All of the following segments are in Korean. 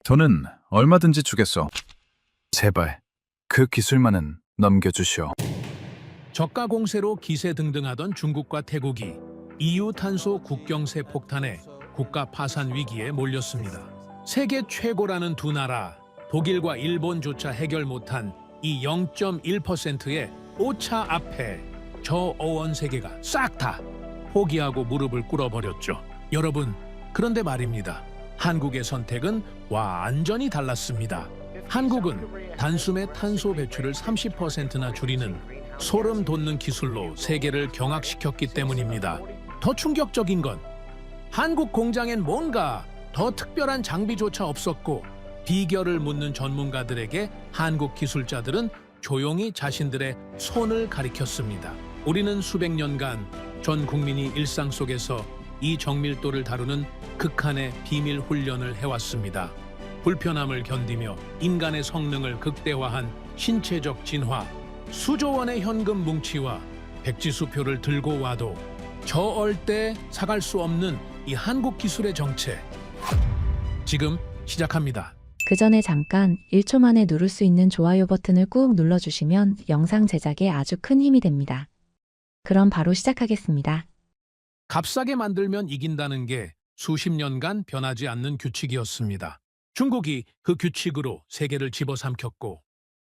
저는 얼마든지 주겠어. 제발 그 기술만은 넘겨주시오. 저가 공세로 기세등등하던 중국과 태국이 EU 탄소 국경세 폭탄에 국가 파산 위기에 몰렸습니다. 세계 최고라는 두 나라, 독일과 일본조차 해결 못한 이 0.1%의 오차 앞에 저 어원 세계가 싹 다 포기하고 무릎을 꿇어버렸죠. 여러분, 그런데 말입니다. 한국의 선택은 완전히 달랐습니다. 한국은 단숨에 탄소 배출을 30%나 줄이는 소름 돋는 기술로 세계를 경악시켰기 때문입니다. 더 충격적인 건 한국 공장엔 뭔가 더 특별한 장비조차 없었고, 비결을 묻는 전문가들에게 한국 기술자들은 조용히 자신들의 손을 가리켰습니다. 우리는 수백 년간 전 국민이 일상 속에서 이 정밀도를 다루는 극한의 비밀 훈련을 해왔습니다. 불편함을 견디며 인간의 성능을 극대화한 신체적 진화, 수조 원의 현금 뭉치와 백지수표를 들고 와도 저 얼때 사갈 수 없는 이 한국 기술의 정체. 지금 시작합니다. 그 전에 잠깐 1초 만에 누를 수 있는 좋아요 버튼을 꾹 눌러주시면 영상 제작에 아주 큰 힘이 됩니다. 그럼 바로 시작하겠습니다. 값싸게 만들면 이긴다는 게 수십 년간 변하지 않는 규칙이었습니다. 중국이 그 규칙으로 세계를 집어삼켰고,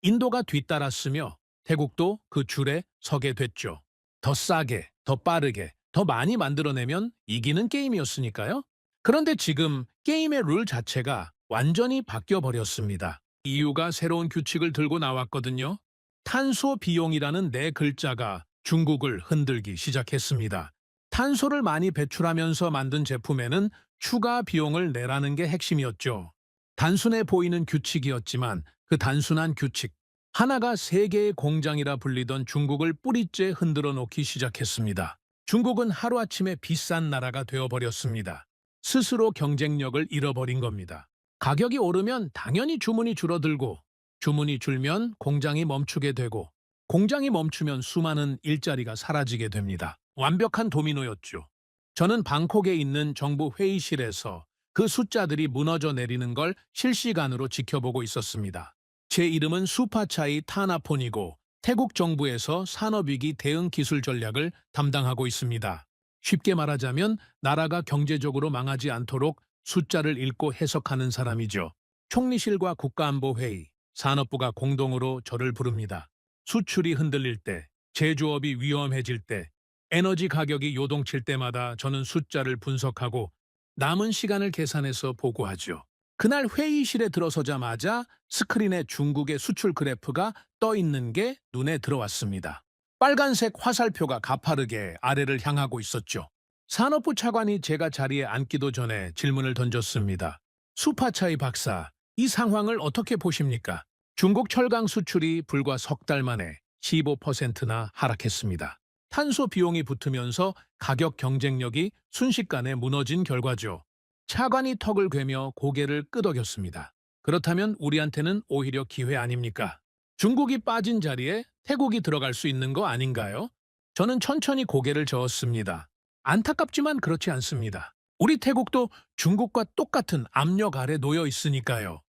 인도가 뒤따랐으며 태국도 그 줄에 서게 됐죠. 더 싸게, 더 빠르게, 더 많이 만들어내면 이기는 게임이었으니까요. 그런데 지금 게임의 룰 자체가 완전히 바뀌어버렸습니다. EU가 새로운 규칙을 들고 나왔거든요. 탄소 비용이라는 네 글자가 중국을 흔들기 시작했습니다. 탄소를 많이 배출하면서 만든 제품에는 추가 비용을 내라는 게 핵심이었죠. 단순해 보이는 규칙이었지만 그 단순한 규칙 하나가 세계의 공장이라 불리던 중국을 뿌리째 흔들어 놓기 시작했습니다. 중국은 하루아침에 비싼 나라가 되어버렸습니다. 스스로 경쟁력을 잃어버린 겁니다. 가격이 오르면 당연히 주문이 줄어들고, 주문이 줄면 공장이 멈추게 되고, 공장이 멈추면 수많은 일자리가 사라지게 됩니다. 완벽한 도미노였죠. 저는 방콕에 있는 정부 회의실에서 그 숫자들이 무너져 내리는 걸 실시간으로 지켜보고 있었습니다. 제 이름은 수파차이 타나폰이고 태국 정부에서 산업위기 대응 기술 전략을 담당하고 있습니다. 쉽게 말하자면 나라가 경제적으로 망하지 않도록 숫자를 읽고 해석하는 사람이죠. 총리실과 국가안보회의, 산업부가 공동으로 저를 부릅니다. 수출이 흔들릴 때, 제조업이 위험해질 때, 에너지 가격이 요동칠 때마다 저는 숫자를 분석하고 남은 시간을 계산해서 보고하죠. 그날 회의실에 들어서자마자 스크린에 중국의 수출 그래프가 떠 있는 게 눈에 들어왔습니다. 빨간색 화살표가 가파르게 아래를 향하고 있었죠. 산업부 차관이 제가 자리에 앉기도 전에 질문을 던졌습니다. 수파차이 박사, 이 상황을 어떻게 보십니까? 중국 철강 수출이 불과 석 달 만에 15%나 하락했습니다. 탄소 비용이 붙으면서 가격 경쟁력이 순식간에 무너진 결과죠. 차관이 턱을 괴며 고개를 끄덕였습니다. 그렇다면 우리한테는 오히려 기회 아닙니까? 중국이 빠진 자리에 태국이 들어갈 수 있는 거 아닌가요? 저는 천천히 고개를 저었습니다. 안타깝지만 그렇지 않습니다. 우리 태국도 중국과 똑같은 압력 아래 놓여 있으니까요.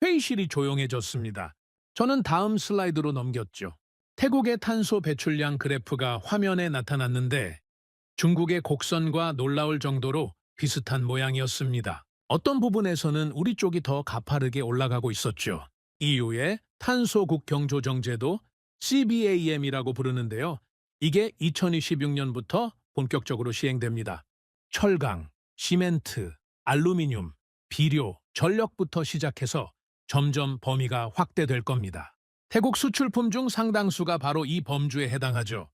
회의실이 조용해졌습니다. 저는 다음 슬라이드로 넘겼죠. 태국의 탄소 배출량 그래프가 화면에 나타났는데 중국의 곡선과 놀라울 정도로 비슷한 모양이었습니다. 어떤 부분에서는 우리 쪽이 더 가파르게 올라가고 있었죠. EU의 탄소국 경조정제도 CBAM이라고 부르는데요. 이게 2026년부터 본격적으로 시행됩니다. 철강, 시멘트, 알루미늄, 비료, 전력부터 시작해서 점점 범위가 확대될 겁니다. 태국 수출품 중 상당수가 바로 이 범주에 해당하죠.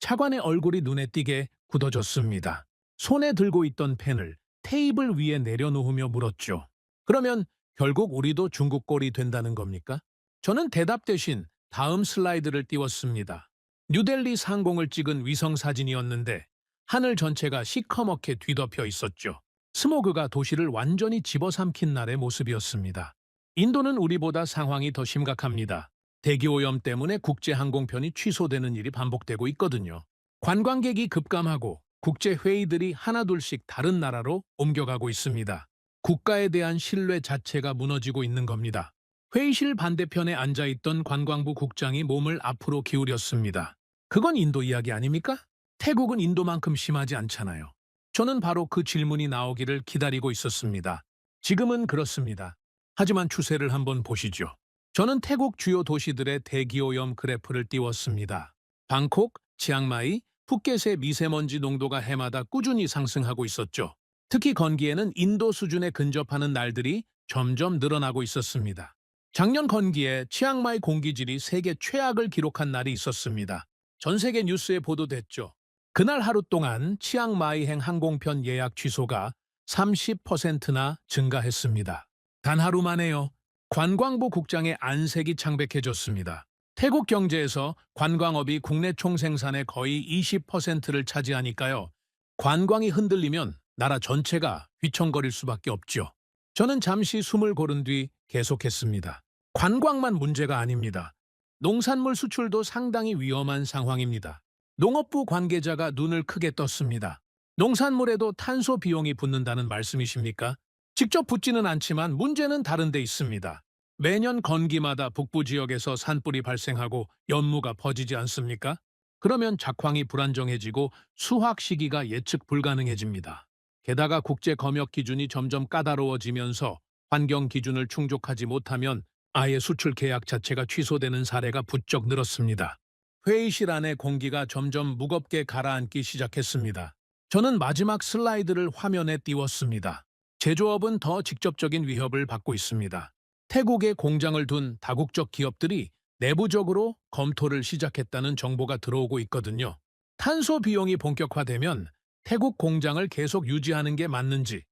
차관의 얼굴이 눈에 띄게 굳어졌습니다. 손에 들고 있던 펜을 테이블 위에 내려놓으며 물었죠. 그러면 결국 우리도 중국 꼴이 된다는 겁니까? 저는 대답 대신 다음 슬라이드를 띄웠습니다. 뉴델리 상공을 찍은 위성 사진이었는데 하늘 전체가 시커멓게 뒤덮여 있었죠. 스모그가 도시를 완전히 집어삼킨 날의 모습이었습니다. 인도는 우리보다 상황이 더 심각합니다. 대기오염 때문에 국제항공편이 취소되는 일이 반복되고 있거든요. 관광객이 급감하고 국제회의들이 하나둘씩 다른 나라로 옮겨가고 있습니다. 국가에 대한 신뢰 자체가 무너지고 있는 겁니다. 회의실 반대편에 앉아있던 관광부 국장이 몸을 앞으로 기울였습니다. 그건 인도 이야기 아닙니까? 태국은 인도만큼 심하지 않잖아요. 저는 바로 그 질문이 나오기를 기다리고 있었습니다. 지금은 그렇습니다. 하지만 추세를 한번 보시죠. 저는 태국 주요 도시들의 대기오염 그래프를 띄웠습니다. 방콕, 치앙마이, 푸켓의 미세먼지 농도가 해마다 꾸준히 상승하고 있었죠. 특히 건기에는 인도 수준에 근접하는 날들이 점점 늘어나고 있었습니다. 작년 건기에 치앙마이 공기질이 세계 최악을 기록한 날이 있었습니다. 전 세계 뉴스에 보도됐죠. 그날 하루 동안 치앙마이행 항공편 예약 취소가 30%나 증가했습니다. 단 하루 만에요. 관광부 국장의 안색이 창백해졌습니다. 태국 경제에서 관광업이 국내 총생산의 거의 20%를 차지하니까요. 관광이 흔들리면 나라 전체가 휘청거릴 수밖에 없죠. 저는 잠시 숨을 고른 뒤 계속했습니다. 관광만 문제가 아닙니다. 농산물 수출도 상당히 위험한 상황입니다. 농업부 관계자가 눈을 크게 떴습니다. 농산물에도 탄소 비용이 붙는다는 말씀이십니까? 직접 붙지는 않지만 문제는 다른 데 있습니다. 매년 건기마다 북부 지역에서 산불이 발생하고 연무가 퍼지지 않습니까? 그러면 작황이 불안정해지고 수확 시기가 예측 불가능해집니다. 게다가 국제 검역 기준이 점점 까다로워지면서 환경 기준을 충족하지 못하면 아예 수출 계약 자체가 취소되는 사례가 부쩍 늘었습니다. 회의실 안의 공기가 점점 무겁게 가라앉기 시작했습니다. 저는 마지막 슬라이드를 화면에 띄웠습니다. 제조업은 더 직접적인 위협을 받고 있습니다. 태국에 공장을 둔 다국적 기업들이 내부적으로 검토를 시작했다는 정보가 들어오고 있거든요. 탄소 비용이 본격화되면 태국 공장을 계속 유지하는 게 맞는지,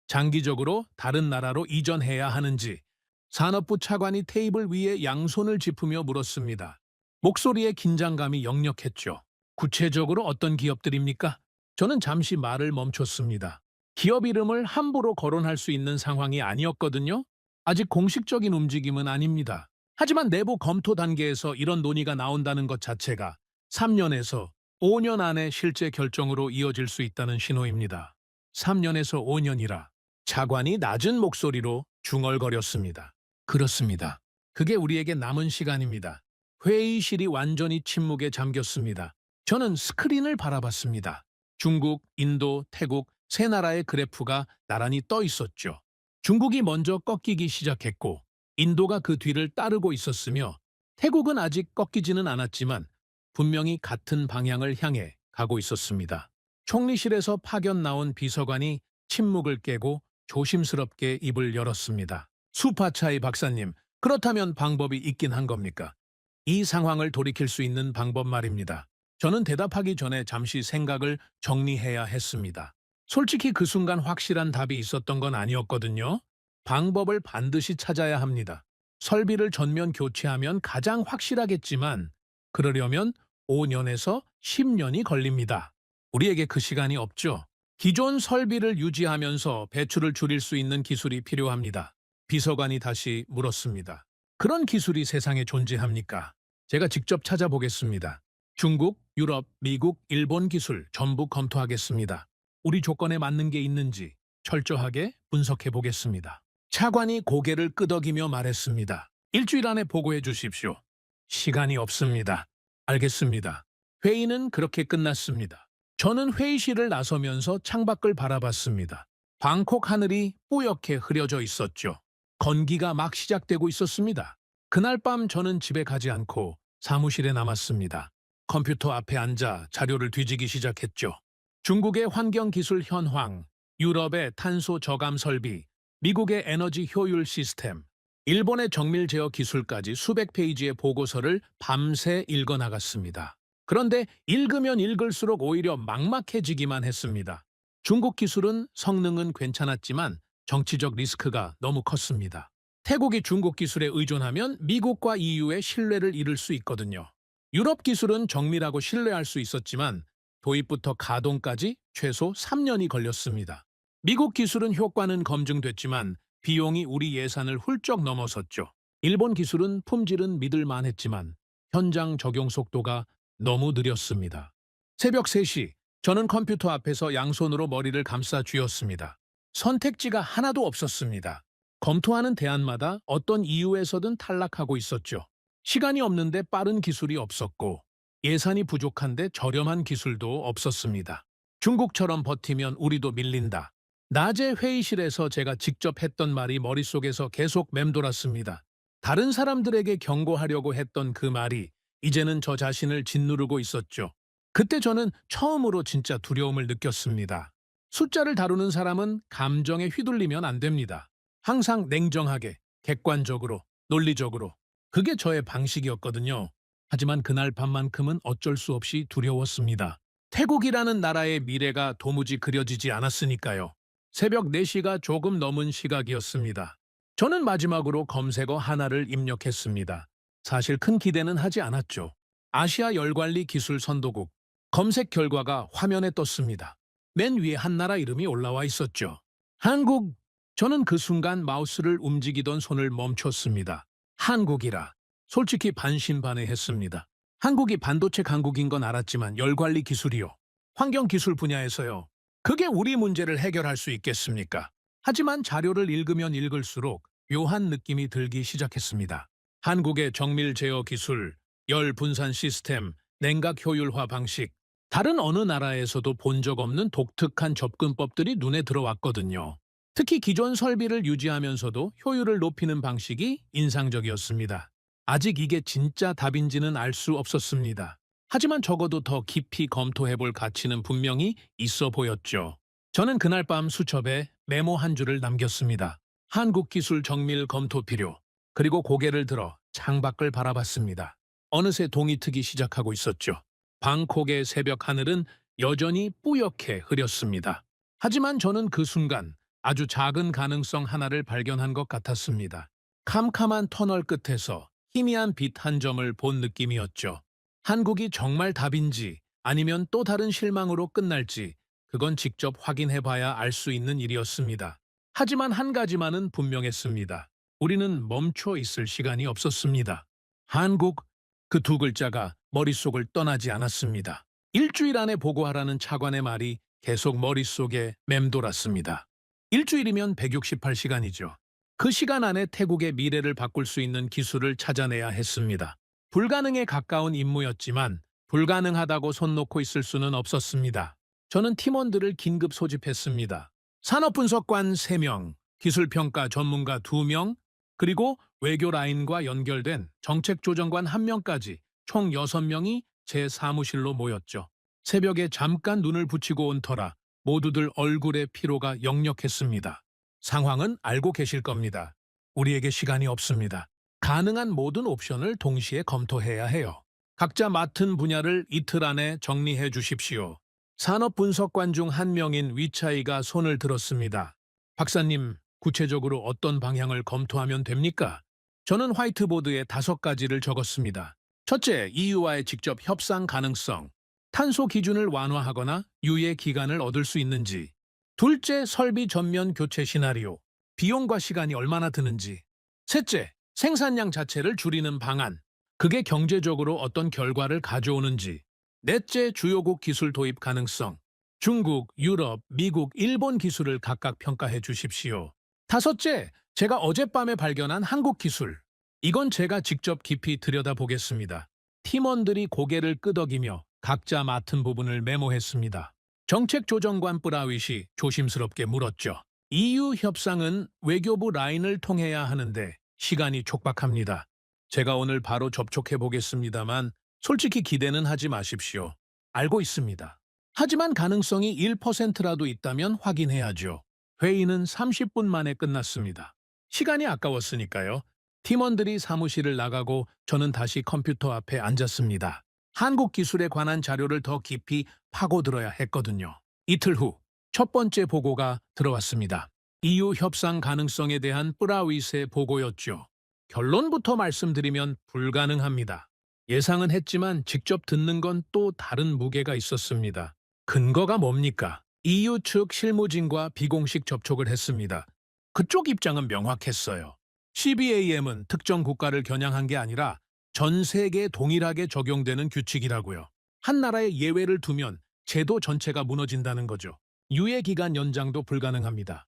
장기적으로 다른 나라로 이전해야 하는지, 산업부 차관이 테이블 위에 양손을 짚으며 물었습니다. 목소리에 긴장감이 역력했죠. 구체적으로 어떤 기업들입니까? 저는 잠시 말을 멈췄습니다. 기업 이름을 함부로 거론할 수 있는 상황이 아니었거든요. 아직 공식적인 움직임은 아닙니다. 하지만 내부 검토 단계에서 이런 논의가 나온다는 것 자체가 3년에서 5년 안에 실제 결정으로 이어질 수 있다는 신호입니다. 3년에서 5년이라 차관이 낮은 목소리로 중얼거렸습니다. 그렇습니다. 그게 우리에게 남은 시간입니다. 회의실이 완전히 침묵에 잠겼습니다. 저는 스크린을 바라봤습니다. 중국, 인도, 태국 세 나라의 그래프가 나란히 떠 있었죠. 중국이 먼저 꺾이기 시작했고 인도가 그 뒤를 따르고 있었으며 태국은 아직 꺾이지는 않았지만 분명히 같은 방향을 향해 가고 있었습니다. 총리실에서 파견 나온 비서관이 침묵을 깨고 조심스럽게 입을 열었습니다. 수파차이 박사님, 그렇다면 방법이 있긴 한 겁니까? 이 상황을 돌이킬 수 있는 방법 말입니다. 저는 대답하기 전에 잠시 생각을 정리해야 했습니다. 솔직히 그 순간 확실한 답이 있었던 건 아니었거든요. 방법을 반드시 찾아야 합니다. 설비를 전면 교체하면 가장 확실하겠지만 그러려면 5년에서 10년이 걸립니다. 우리에게 그 시간이 없죠. 기존 설비를 유지하면서 배출을 줄일 수 있는 기술이 필요합니다. 비서관이 다시 물었습니다. 그런 기술이 세상에 존재합니까? 제가 직접 찾아보겠습니다. 중국, 유럽, 미국, 일본 기술 전부 검토하겠습니다. 우리 조건에 맞는 게 있는지 철저하게 분석해 보겠습니다. 차관이 고개를 끄덕이며 말했습니다. 일주일 안에 보고해 주십시오. 시간이 없습니다. 알겠습니다. 회의는 그렇게 끝났습니다. 저는 회의실을 나서면서 창밖을 바라봤습니다. 방콕 하늘이 뿌옇게 흐려져 있었죠. 건기가 막 시작되고 있었습니다. 그날 밤 저는 집에 가지 않고 사무실에 남았습니다. 컴퓨터 앞에 앉아 자료를 뒤지기 시작했죠. 중국의 환경기술 현황, 유럽의 탄소 저감 설비, 미국의 에너지 효율 시스템, 일본의 정밀 제어 기술까지 수백 페이지의 보고서를 밤새 읽어나갔습니다. 그런데 읽으면 읽을수록 오히려 막막해지기만 했습니다. 중국 기술은 성능은 괜찮았지만 정치적 리스크가 너무 컸습니다. 태국이 중국 기술에 의존하면 미국과 EU의 신뢰를 잃을 수 있거든요. 유럽 기술은 정밀하고 신뢰할 수 있었지만 도입부터 가동까지 최소 3년이 걸렸습니다. 미국 기술은 효과는 검증됐지만 비용이 우리 예산을 훌쩍 넘어섰죠. 일본 기술은 품질은 믿을 만했지만 현장 적용 속도가 너무 느렸습니다. 새벽 3시, 저는 컴퓨터 앞에서 양손으로 머리를 감싸 쥐었습니다. 선택지가 하나도 없었습니다. 검토하는 대안마다 어떤 이유에서든 탈락하고 있었죠. 시간이 없는데 빠른 기술이 없었고 예산이 부족한데 저렴한 기술도 없었습니다. 중국처럼 버티면 우리도 밀린다. 낮에 회의실에서 제가 직접 했던 말이 머릿속에서 계속 맴돌았습니다. 다른 사람들에게 경고하려고 했던 그 말이 이제는 저 자신을 짓누르고 있었죠. 그때 저는 처음으로 진짜 두려움을 느꼈습니다. 숫자를 다루는 사람은 감정에 휘둘리면 안 됩니다. 항상 냉정하게, 객관적으로, 논리적으로. 그게 저의 방식이었거든요. 하지만 그날 밤만큼은 어쩔 수 없이 두려웠습니다. 태국이라는 나라의 미래가 도무지 그려지지 않았으니까요. 새벽 4시가 조금 넘은 시각이었습니다. 저는 마지막으로 검색어 하나를 입력했습니다. 사실 큰 기대는 하지 않았죠. 아시아 열관리 기술 선도국. 검색 결과가 화면에 떴습니다. 맨 위에 한 나라 이름이 올라와 있었죠. 한국. 저는 그 순간 마우스를 움직이던 손을 멈췄습니다. 한국이라. 솔직히 반신반의했습니다. 한국이 반도체 강국인 건 알았지만 열관리 기술이요. 환경기술 분야에서요. 그게 우리 문제를 해결할 수 있겠습니까? 하지만 자료를 읽으면 읽을수록 묘한 느낌이 들기 시작했습니다. 한국의 정밀 제어 기술, 열 분산 시스템, 냉각 효율화 방식, 다른 어느 나라에서도 본 적 없는 독특한 접근법들이 눈에 들어왔거든요. 특히 기존 설비를 유지하면서도 효율을 높이는 방식이 인상적이었습니다. 아직 이게 진짜 답인지는 알 수 없었습니다. 하지만 적어도 더 깊이 검토해볼 가치는 분명히 있어 보였죠. 저는 그날 밤 수첩에 메모 한 줄을 남겼습니다. 한국기술 정밀 검토 필요. 그리고 고개를 들어 창밖을 바라봤습니다. 어느새 동이 트기 시작하고 있었죠. 방콕의 새벽 하늘은 여전히 뿌옇게 흐렸습니다. 하지만 저는 그 순간 아주 작은 가능성 하나를 발견한 것 같았습니다. 캄캄한 터널 끝에서 희미한 빛 한 점을 본 느낌이었죠. 한국이 정말 답인지 아니면 또 다른 실망으로 끝날지 그건 직접 확인해봐야 알 수 있는 일이었습니다. 하지만 한 가지만은 분명했습니다. 우리는 멈춰 있을 시간이 없었습니다. 한국, 그 두 글자가 머릿속을 떠나지 않았습니다. 일주일 안에 보고하라는 차관의 말이 계속 머릿속에 맴돌았습니다. 일주일이면 168시간이죠. 그 시간 안에 태국의 미래를 바꿀 수 있는 기술을 찾아내야 했습니다. 불가능에 가까운 임무였지만 불가능하다고 손 놓고 있을 수는 없었습니다. 저는 팀원들을 긴급 소집했습니다. 산업분석관 3명, 기술평가 전문가 2명, 그리고 외교 라인과 연결된 정책조정관 1명까지 총 6명이 제 사무실로 모였죠. 새벽에 잠깐 눈을 붙이고 온 터라 모두들 얼굴에 피로가 역력했습니다. 상황은 알고 계실 겁니다. 우리에게 시간이 없습니다. 가능한 모든 옵션을 동시에 검토해야 해요. 각자 맡은 분야를 이틀 안에 정리해 주십시오. 산업분석관 중 1명인 위차이가 손을 들었습니다. 박사님, 구체적으로 어떤 방향을 검토하면 됩니까? 저는 화이트보드에 5가지를 적었습니다. 첫째, EU와의 직접 협상 가능성. 탄소 기준을 완화하거나 유예 기간을 얻을 수 있는지. 둘째, 설비 전면 교체 시나리오. 비용과 시간이 얼마나 드는지. 셋째, 생산량 자체를 줄이는 방안. 그게 경제적으로 어떤 결과를 가져오는지. 넷째, 주요국 기술 도입 가능성. 중국, 유럽, 미국, 일본 기술을 각각 평가해 주십시오. 다섯째, 제가 어젯밤에 발견한 한국 기술. 이건 제가 직접 깊이 들여다보겠습니다. 팀원들이 고개를 끄덕이며 각자 맡은 부분을 메모했습니다. 정책조정관 뿌라윗이 조심스럽게 물었죠. EU 협상은 외교부 라인을 통해야 하는데 시간이 촉박합니다. 제가 오늘 바로 접촉해 보겠습니다만 솔직히 기대는 하지 마십시오. 알고 있습니다. 하지만 가능성이 1%라도 있다면 확인해야죠. 회의는 30분 만에 끝났습니다. 시간이 아까웠으니까요. 팀원들이 사무실을 나가고 저는 다시 컴퓨터 앞에 앉았습니다. 한국 기술에 관한 자료를 더 깊이 파고들어야 했거든요. 이틀 후 첫 번째 보고가 들어왔습니다. EU 협상 가능성에 대한 뿌라윗의 보고였죠. 결론부터 말씀드리면 불가능합니다. 예상은 했지만 직접 듣는 건 또 다른 무게가 있었습니다. 근거가 뭡니까? EU 측 실무진과 비공식 접촉을 했습니다. 그쪽 입장은 명확했어요. CBAM은 특정 국가를 겨냥한 게 아니라 전 세계에 동일하게 적용되는 규칙이라고요. 한 나라의 예외를 두면 제도 전체가 무너진다는 거죠. 유예 기간 연장도 불가능합니다.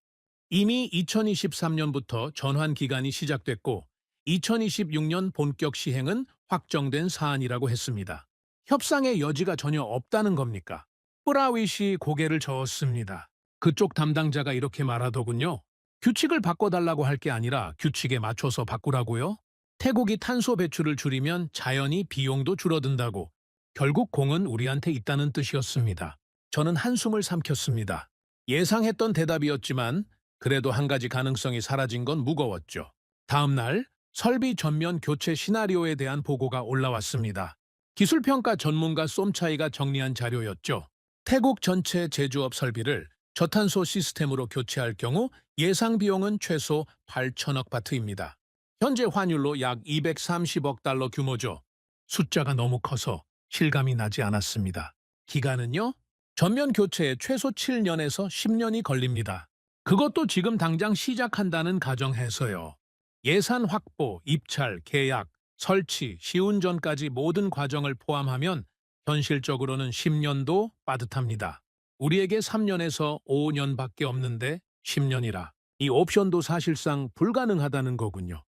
이미 2023년부터 전환 기간이 시작됐고 2026년 본격 시행은 확정된 사안이라고 했습니다. 협상의 여지가 전혀 없다는 겁니까? 뿌라윗이 고개를 저었습니다. 그쪽 담당자가 이렇게 말하더군요. 규칙을 바꿔달라고 할 게 아니라 규칙에 맞춰서 바꾸라고요? 태국이 탄소 배출을 줄이면 자연히 비용도 줄어든다고. 결국 공은 우리한테 있다는 뜻이었습니다. 저는 한숨을 삼켰습니다. 예상했던 대답이었지만 그래도 한 가지 가능성이 사라진 건 무거웠죠. 다음 날 설비 전면 교체 시나리오에 대한 보고가 올라왔습니다. 기술평가 전문가 쏨차이가 정리한 자료였죠. 태국 전체 제조업 설비를 저탄소 시스템으로 교체할 경우 예상 비용은 최소 8천억 바트입니다. 현재 환율로 약 230억 달러 규모죠. 숫자가 너무 커서 실감이 나지 않았습니다. 기간은요? 전면 교체에 최소 7년에서 10년이 걸립니다. 그것도 지금 당장 시작한다는 가정해서요. 예산 확보, 입찰, 계약, 설치, 시운전까지 모든 과정을 포함하면 현실적으로는 10년도 빠듯합니다. 우리에게 3년에서 5년밖에 없는데 10년이라 이 옵션도 사실상 불가능하다는 거군요.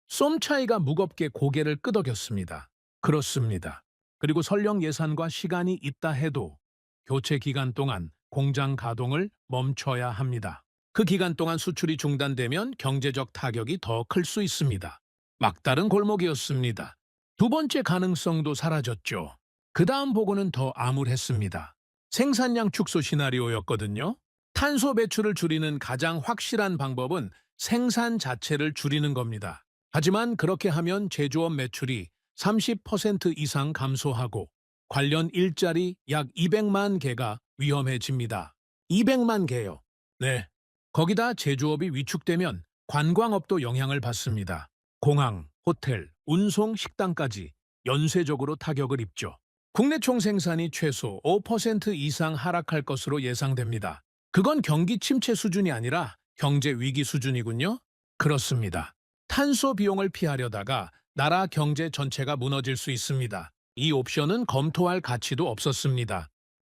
쏨차이가 무겁게 고개를 끄덕였습니다. 그렇습니다. 그리고 설령 예산과 시간이 있다 해도 교체 기간 동안 공장 가동을 멈춰야 합니다. 그 기간 동안 수출이 중단되면 경제적 타격이 더 클 수 있습니다. 막다른 골목이었습니다. 두 번째 가능성도 사라졌죠. 그 다음 보고는 더 암울했습니다. 생산량 축소 시나리오였거든요. 탄소 배출을 줄이는 가장 확실한 방법은 생산 자체를 줄이는 겁니다. 하지만 그렇게 하면 제조업 매출이 30% 이상 감소하고 관련 일자리 약 200만 개가 위험해집니다. 200만 개요. 네. 거기다 제조업이 위축되면 관광업도 영향을 받습니다. 공항, 호텔, 운송, 식당까지 연쇄적으로 타격을 입죠. 국내 총생산이 최소 5% 이상 하락할 것으로 예상됩니다. 그건 경기 침체 수준이 아니라 경제 위기 수준이군요. 그렇습니다. 탄소 비용을 피하려다가 나라 경제 전체가 무너질 수 있습니다. 이 옵션은 검토할 가치도 없었습니다.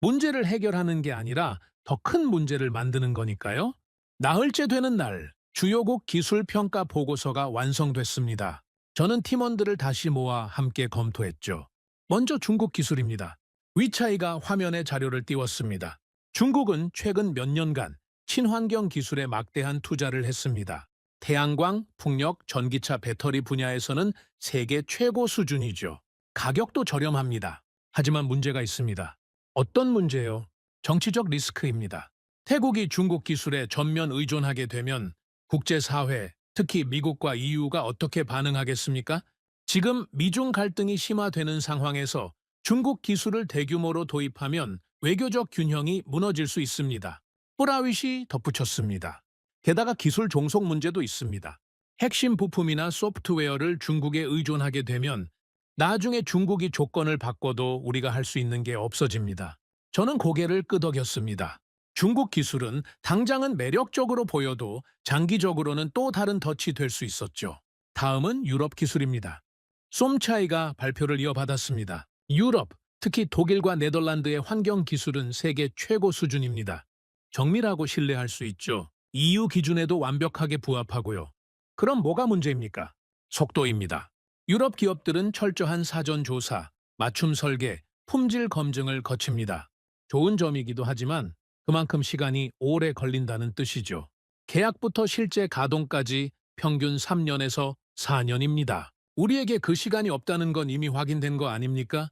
문제를 해결하는 게 아니라 더 큰 문제를 만드는 거니까요. 나흘째 되는 날, 주요국 기술평가 보고서가 완성됐습니다. 저는 팀원들을 다시 모아 함께 검토했죠. 먼저 중국 기술입니다. 위차이가 화면에 자료를 띄웠습니다. 중국은 최근 몇 년간 친환경 기술에 막대한 투자를 했습니다. 태양광, 풍력, 전기차 배터리 분야에서는 세계 최고 수준이죠. 가격도 저렴합니다. 하지만 문제가 있습니다. 어떤 문제요? 정치적 리스크입니다. 태국이 중국 기술에 전면 의존하게 되면 국제사회, 특히 미국과 EU가 어떻게 반응하겠습니까? 지금 미중 갈등이 심화되는 상황에서 중국 기술을 대규모로 도입하면 외교적 균형이 무너질 수 있습니다. 뿌라윗이 덧붙였습니다. 게다가 기술 종속 문제도 있습니다. 핵심 부품이나 소프트웨어를 중국에 의존하게 되면 나중에 중국이 조건을 바꿔도 우리가 할 수 있는 게 없어집니다. 저는 고개를 끄덕였습니다. 중국 기술은 당장은 매력적으로 보여도 장기적으로는 또 다른 덫이 될 수 있었죠. 다음은 유럽 기술입니다. 쏨차이가 발표를 이어받았습니다. 유럽, 특히 독일과 네덜란드의 환경 기술은 세계 최고 수준입니다. 정밀하고 신뢰할 수 있죠. EU 기준에도 완벽하게 부합하고요. 그럼 뭐가 문제입니까? 속도입니다. 유럽 기업들은 철저한 사전 조사, 맞춤 설계, 품질 검증을 거칩니다. 좋은 점이기도 하지만 그만큼 시간이 오래 걸린다는 뜻이죠. 계약부터 실제 가동까지 평균 3년에서 4년입니다. 우리에게 그 시간이 없다는 건 이미 확인된 거 아닙니까?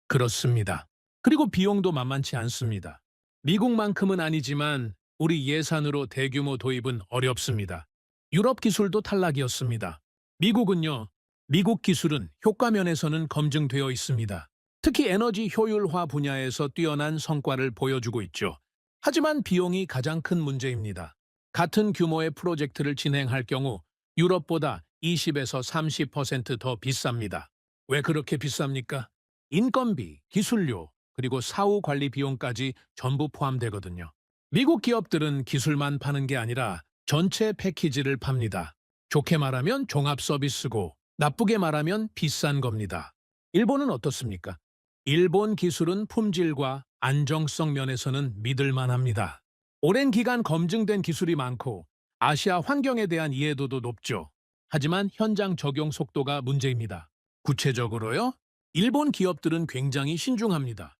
그렇습니다. 그리고 비용도 만만치 않습니다. 미국만큼은 아니지만 우리 예산으로 대규모 도입은 어렵습니다. 유럽 기술도 탈락이었습니다. 미국은요, 미국 기술은 효과 면에서는 검증되어 있습니다. 특히 에너지 효율화 분야에서 뛰어난 성과를 보여주고 있죠. 하지만 비용이 가장 큰 문제입니다. 같은 규모의 프로젝트를 진행할 경우 유럽보다 20에서 30% 더 비쌉니다. 왜 그렇게 비쌉니까? 인건비, 기술료, 그리고 사후 관리 비용까지 전부 포함되거든요. 미국 기업들은 기술만 파는 게 아니라 전체 패키지를 팝니다. 좋게 말하면 종합 서비스고 나쁘게 말하면 비싼 겁니다. 일본은 어떻습니까? 일본 기술은 품질과 안정성 면에서는 믿을 만합니다. 오랜 기간 검증된 기술이 많고 아시아 환경에 대한 이해도도 높죠. 하지만 현장 적용 속도가 문제입니다. 구체적으로요? 일본 기업들은 굉장히 신중합니다.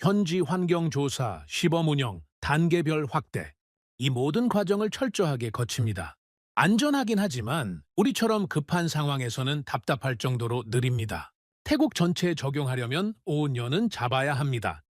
현지 환경 조사, 시범 운영, 단계별 확대. 이 모든 과정을 철저하게 거칩니다. 안전하긴 하지만 우리처럼 급한 상황에서는 답답할 정도로 느립니다. 태국 전체에 적용하려면 5년은 잡아야 합니다.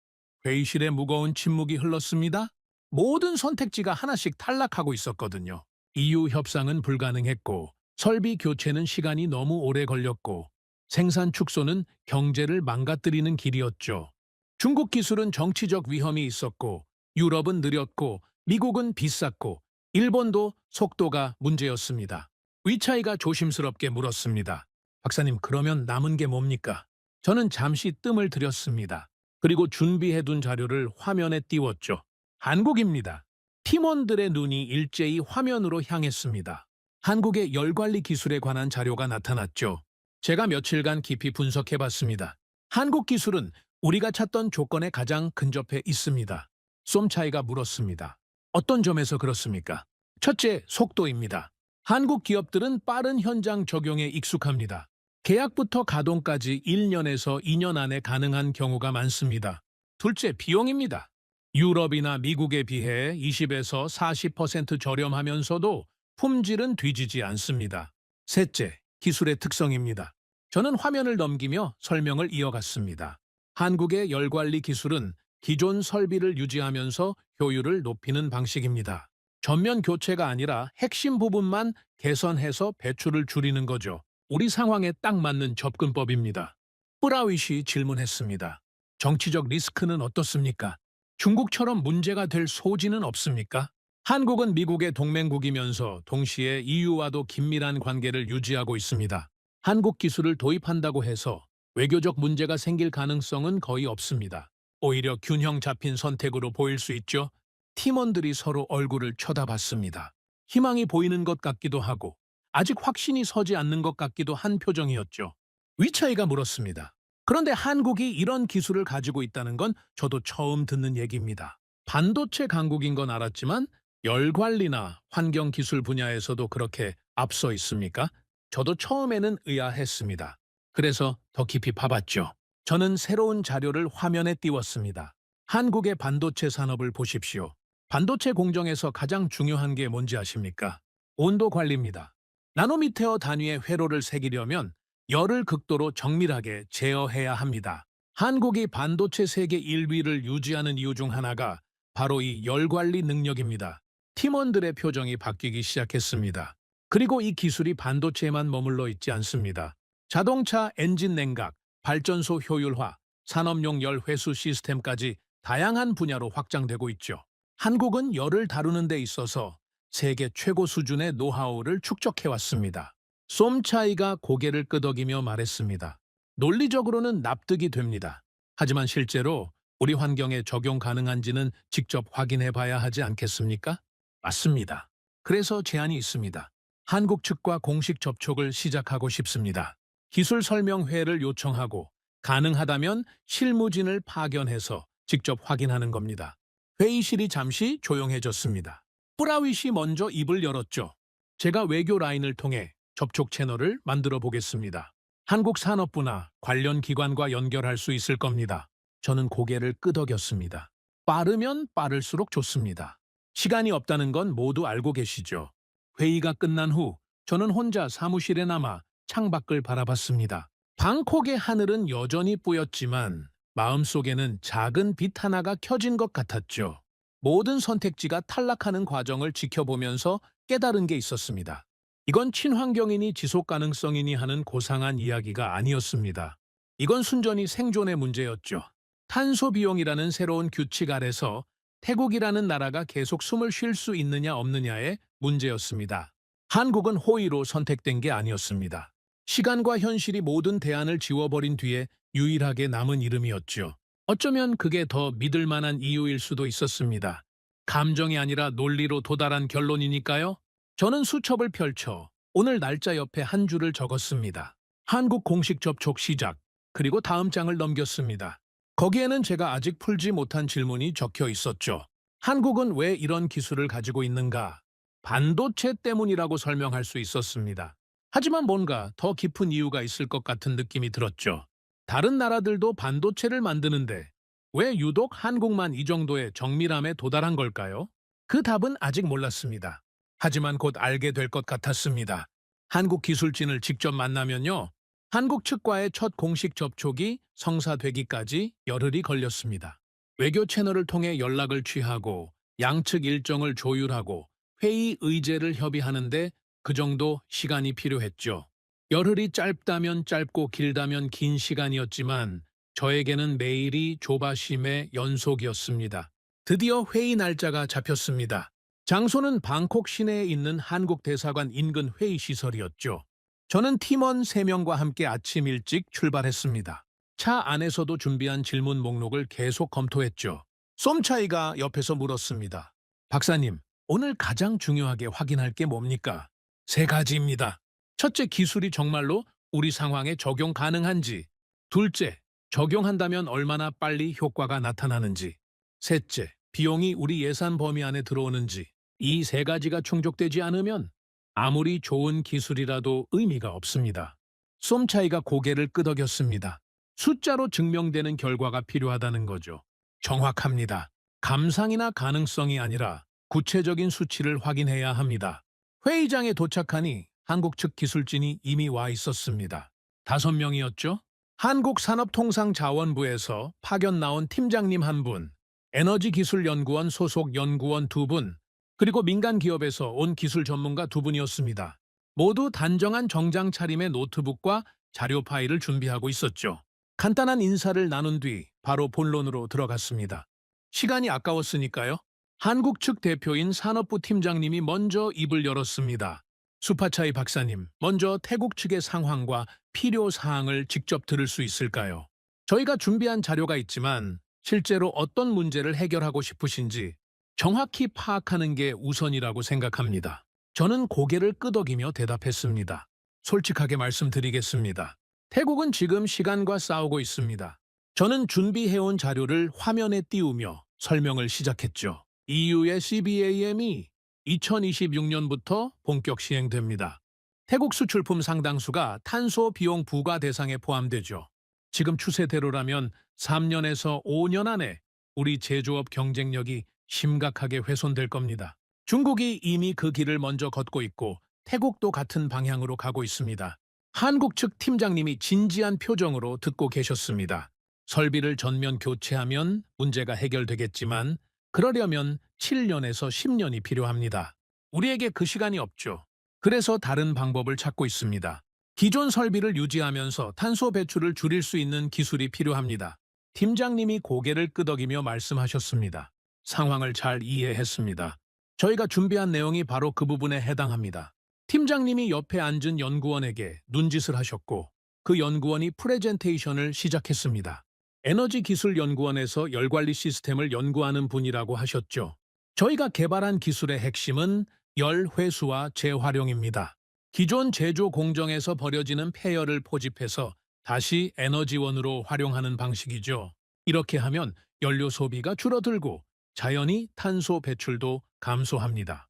회의실에 무거운 침묵이 흘렀습니다. 모든 선택지가 하나씩 탈락하고 있었거든요. EU 협상은 불가능했고, 설비 교체는 시간이 너무 오래 걸렸고, 생산 축소는 경제를 망가뜨리는 길이었죠. 중국 기술은 정치적 위험이 있었고, 유럽은 느렸고, 미국은 비쌌고, 일본도 속도가 문제였습니다. 위차이가 조심스럽게 물었습니다. 박사님, 그러면 남은 게 뭡니까? 저는 잠시 뜸을 들였습니다. 그리고 준비해둔 자료를 화면에 띄웠죠. 한국입니다. 팀원들의 눈이 일제히 화면으로 향했습니다. 한국의 열관리 기술에 관한 자료가 나타났죠. 제가 며칠간 깊이 분석해봤습니다. 한국 기술은 우리가 찾던 조건에 가장 근접해 있습니다. 쏨차이가 물었습니다. 어떤 점에서 그렇습니까? 첫째, 속도입니다. 한국 기업들은 빠른 현장 적용에 익숙합니다. 계약부터 가동까지 1년에서 2년 안에 가능한 경우가 많습니다. 둘째, 비용입니다. 유럽이나 미국에 비해 20에서 40% 저렴하면서도 품질은 뒤지지 않습니다. 셋째, 기술의 특성입니다. 저는 화면을 넘기며 설명을 이어갔습니다. 한국의 열관리 기술은 기존 설비를 유지하면서 효율을 높이는 방식입니다. 전면 교체가 아니라 핵심 부분만 개선해서 배출을 줄이는 거죠. 우리 상황에 딱 맞는 접근법입니다. 뿌라윗이 질문했습니다. 정치적 리스크는 어떻습니까? 중국처럼 문제가 될 소지는 없습니까? 한국은 미국의 동맹국이면서 동시에 EU와도 긴밀한 관계를 유지하고 있습니다. 한국 기술을 도입한다고 해서 외교적 문제가 생길 가능성은 거의 없습니다. 오히려 균형 잡힌 선택으로 보일 수 있죠. 팀원들이 서로 얼굴을 쳐다봤습니다. 희망이 보이는 것 같기도 하고 아직 확신이 서지 않는 것 같기도 한 표정이었죠. 위차이가 물었습니다. 그런데 한국이 이런 기술을 가지고 있다는 건 저도 처음 듣는 얘기입니다. 반도체 강국인 건 알았지만 열관리나 환경기술 분야에서도 그렇게 앞서 있습니까? 저도 처음에는 의아했습니다. 그래서 더 깊이 파봤죠. 저는 새로운 자료를 화면에 띄웠습니다. 한국의 반도체 산업을 보십시오. 반도체 공정에서 가장 중요한 게 뭔지 아십니까? 온도 관리입니다. 나노미터 단위의 회로를 새기려면 열을 극도로 정밀하게 제어해야 합니다. 한국이 반도체 세계 1위를 유지하는 이유 중 하나가 바로 이 열관리 능력입니다. 팀원들의 표정이 바뀌기 시작했습니다. 그리고 이 기술이 반도체에만 머물러 있지 않습니다. 자동차 엔진 냉각, 발전소 효율화, 산업용 열 회수 시스템까지 다양한 분야로 확장되고 있죠. 한국은 열을 다루는 데 있어서 세계 최고 수준의 노하우를 축적해왔습니다. 쏨차이가 고개를 끄덕이며 말했습니다. 논리적으로는 납득이 됩니다. 하지만 실제로 우리 환경에 적용 가능한지는 직접 확인해 봐야 하지 않겠습니까? 맞습니다. 그래서 제안이 있습니다. 한국 측과 공식 접촉을 시작하고 싶습니다. 기술 설명회를 요청하고 가능하다면 실무진을 파견해서 직접 확인하는 겁니다. 회의실이 잠시 조용해졌습니다. 뿌라윗이 먼저 입을 열었죠. 제가 외교 라인을 통해 접촉 채널을 만들어 보겠습니다. 한국 산업부나 관련 기관과 연결할 수 있을 겁니다. 저는 고개를 끄덕였습니다. 빠르면 빠를수록 좋습니다. 시간이 없다는 건 모두 알고 계시죠. 회의가 끝난 후 저는 혼자 사무실에 남아 창밖을 바라봤습니다. 방콕의 하늘은 여전히 뿌였지만 마음속에는 작은 빛 하나가 켜진 것 같았죠. 모든 선택지가 탈락하는 과정을 지켜보면서 깨달은 게 있었습니다. 이건 친환경이니 지속가능성이니 하는 고상한 이야기가 아니었습니다. 이건 순전히 생존의 문제였죠. 탄소 비용이라는 새로운 규칙 아래서 태국이라는 나라가 계속 숨을 쉴 수 있느냐 없느냐의 문제였습니다. 한국은 호의로 선택된 게 아니었습니다. 시간과 현실이 모든 대안을 지워버린 뒤에 유일하게 남은 이름이었죠. 어쩌면 그게 더 믿을 만한 이유일 수도 있었습니다. 감정이 아니라 논리로 도달한 결론이니까요. 저는 수첩을 펼쳐 오늘 날짜 옆에 한 줄을 적었습니다. 한국 공식 접촉 시작, 그리고 다음 장을 넘겼습니다. 거기에는 제가 아직 풀지 못한 질문이 적혀 있었죠. 한국은 왜 이런 기술을 가지고 있는가? 반도체 때문이라고 설명할 수 있었습니다. 하지만 뭔가 더 깊은 이유가 있을 것 같은 느낌이 들었죠. 다른 나라들도 반도체를 만드는데 왜 유독 한국만 이 정도의 정밀함에 도달한 걸까요? 그 답은 아직 몰랐습니다. 하지만 곧 알게 될 것 같았습니다. 한국 기술진을 직접 만나면요. 한국 측과의 첫 공식 접촉이 성사되기까지 열흘이 걸렸습니다. 외교 채널을 통해 연락을 취하고 양측 일정을 조율하고 회의 의제를 협의하는데 그 정도 시간이 필요했죠. 열흘이 짧다면 짧고 길다면 긴 시간이었지만 저에게는 매일이 조바심의 연속이었습니다. 드디어 회의 날짜가 잡혔습니다. 장소는 방콕 시내에 있는 한국 대사관 인근 회의 시설이었죠. 저는 팀원 3명과 함께 아침 일찍 출발했습니다. 차 안에서도 준비한 질문 목록을 계속 검토했죠. 쏨차이가 옆에서 물었습니다. 박사님, 오늘 가장 중요하게 확인할 게 뭡니까? 3가지입니다. 첫째, 기술이 정말로 우리 상황에 적용 가능한지. 둘째, 적용한다면 얼마나 빨리 효과가 나타나는지. 셋째, 비용이 우리 예산 범위 안에 들어오는지. 이 3가지가 충족되지 않으면 아무리 좋은 기술이라도 의미가 없습니다. 쏨차이가 고개를 끄덕였습니다. 숫자로 증명되는 결과가 필요하다는 거죠. 정확합니다. 감상이나 가능성이 아니라 구체적인 수치를 확인해야 합니다. 회의장에 도착하니 한국 측 기술진이 이미 와 있었습니다. 5명이었죠? 한국산업통상자원부에서 파견 나온 팀장님 1분, 에너지기술연구원 소속 연구원 2분, 그리고 민간 기업에서 온 기술 전문가 2분이었습니다. 모두 단정한 정장 차림의 노트북과 자료 파일을 준비하고 있었죠. 간단한 인사를 나눈 뒤 바로 본론으로 들어갔습니다. 시간이 아까웠으니까요. 한국 측 대표인 산업부 팀장님이 먼저 입을 열었습니다. 수파차이 박사님, 먼저 태국 측의 상황과 필요 사항을 직접 들을 수 있을까요? 저희가 준비한 자료가 있지만 실제로 어떤 문제를 해결하고 싶으신지 정확히 파악하는 게 우선이라고 생각합니다. 저는 고개를 끄덕이며 대답했습니다. 솔직하게 말씀드리겠습니다. 태국은 지금 시간과 싸우고 있습니다. 저는 준비해온 자료를 화면에 띄우며 설명을 시작했죠. EU의 CBAM이 2026년부터 본격 시행됩니다. 태국 수출품 상당수가 탄소 비용 부과 대상에 포함되죠. 지금 추세대로라면 3년에서 5년 안에 우리 제조업 경쟁력이 심각하게 훼손될 겁니다. 중국이 이미 그 길을 먼저 걷고 있고 태국도 같은 방향으로 가고 있습니다. 한국 측 팀장님이 진지한 표정으로 듣고 계셨습니다. 설비를 전면 교체하면 문제가 해결되겠지만 그러려면 7년에서 10년이 필요합니다. 우리에게 그 시간이 없죠. 그래서 다른 방법을 찾고 있습니다. 기존 설비를 유지하면서 탄소 배출을 줄일 수 있는 기술이 필요합니다. 팀장님이 고개를 끄덕이며 말씀하셨습니다. 상황을 잘 이해했습니다. 저희가 준비한 내용이 바로 그 부분에 해당합니다. 팀장님이 옆에 앉은 연구원에게 눈짓을 하셨고 그 연구원이 프레젠테이션을 시작했습니다. 에너지기술연구원에서 열관리 시스템을 연구하는 분이라고 하셨죠. 저희가 개발한 기술의 핵심은 열 회수와 재활용입니다. 기존 제조 공정에서 버려지는 폐열을 포집해서 다시 에너지원으로 활용하는 방식이죠. 이렇게 하면 연료 소비가 줄어들고 자연히 탄소 배출도 감소합니다.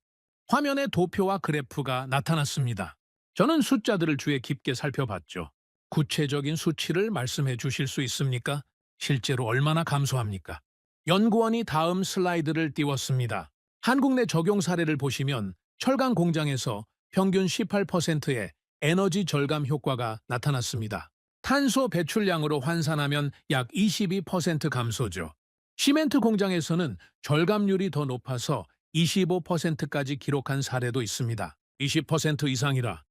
화면에 도표와 그래프가 나타났습니다. 저는 숫자들을 주의 깊게 살펴봤죠. 구체적인 수치를 말씀해 주실 수 있습니까? 실제로 얼마나 감소합니까? 연구원이 다음 슬라이드를 띄웠습니다. 한국 내 적용 사례를 보시면 철강 공장에서 평균 18%의 에너지 절감 효과가 나타났습니다. 탄소 배출량으로 환산하면 약 22% 감소죠. 시멘트 공장에서는 절감률이 더 높아서 25%까지 기록한 사례도 있습니다. 20% 이상이라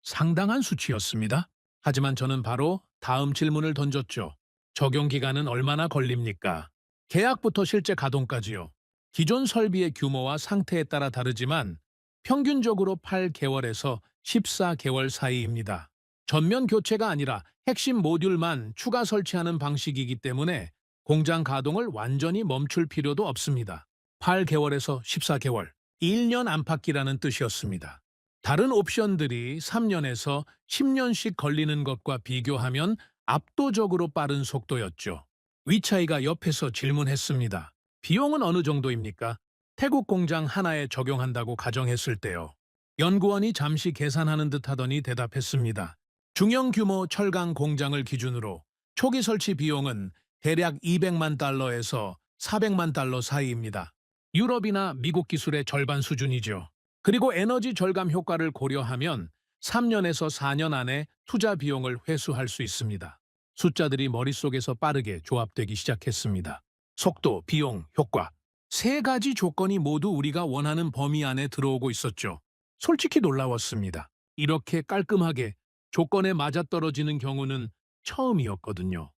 상당한 수치였습니다. 하지만 저는 바로 다음 질문을 던졌죠. 적용 기간은 얼마나 걸립니까? 계약부터 실제 가동까지요. 기존 설비의 규모와 상태에 따라 다르지만 평균적으로 8개월에서 14개월 사이입니다. 전면 교체가 아니라 핵심 모듈만 추가 설치하는 방식이기 때문에 공장 가동을 완전히 멈출 필요도 없습니다. 8개월에서 14개월, 1년 안팎이라는 뜻이었습니다. 다른 옵션들이 3년에서 10년씩 걸리는 것과 비교하면 압도적으로 빠른 속도였죠. 위차이가 옆에서 질문했습니다. 비용은 어느 정도입니까? 태국 공장 하나에 적용한다고 가정했을 때요. 연구원이 잠시 계산하는 듯 하더니 대답했습니다. 중형 규모 철강 공장을 기준으로 초기 설치 비용은 대략 200만 달러에서 400만 달러 사이입니다. 유럽이나 미국 기술의 절반 수준이죠. 그리고 에너지 절감 효과를 고려하면 3년에서 4년 안에 투자 비용을 회수할 수 있습니다. 숫자들이 머릿속에서 빠르게 조합되기 시작했습니다. 속도, 비용, 효과. 세 가지 조건이 모두 우리가 원하는 범위 안에 들어오고 있었죠. 솔직히 놀라웠습니다. 이렇게 깔끔하게 조건에 맞아떨어지는 경우는 처음이었거든요.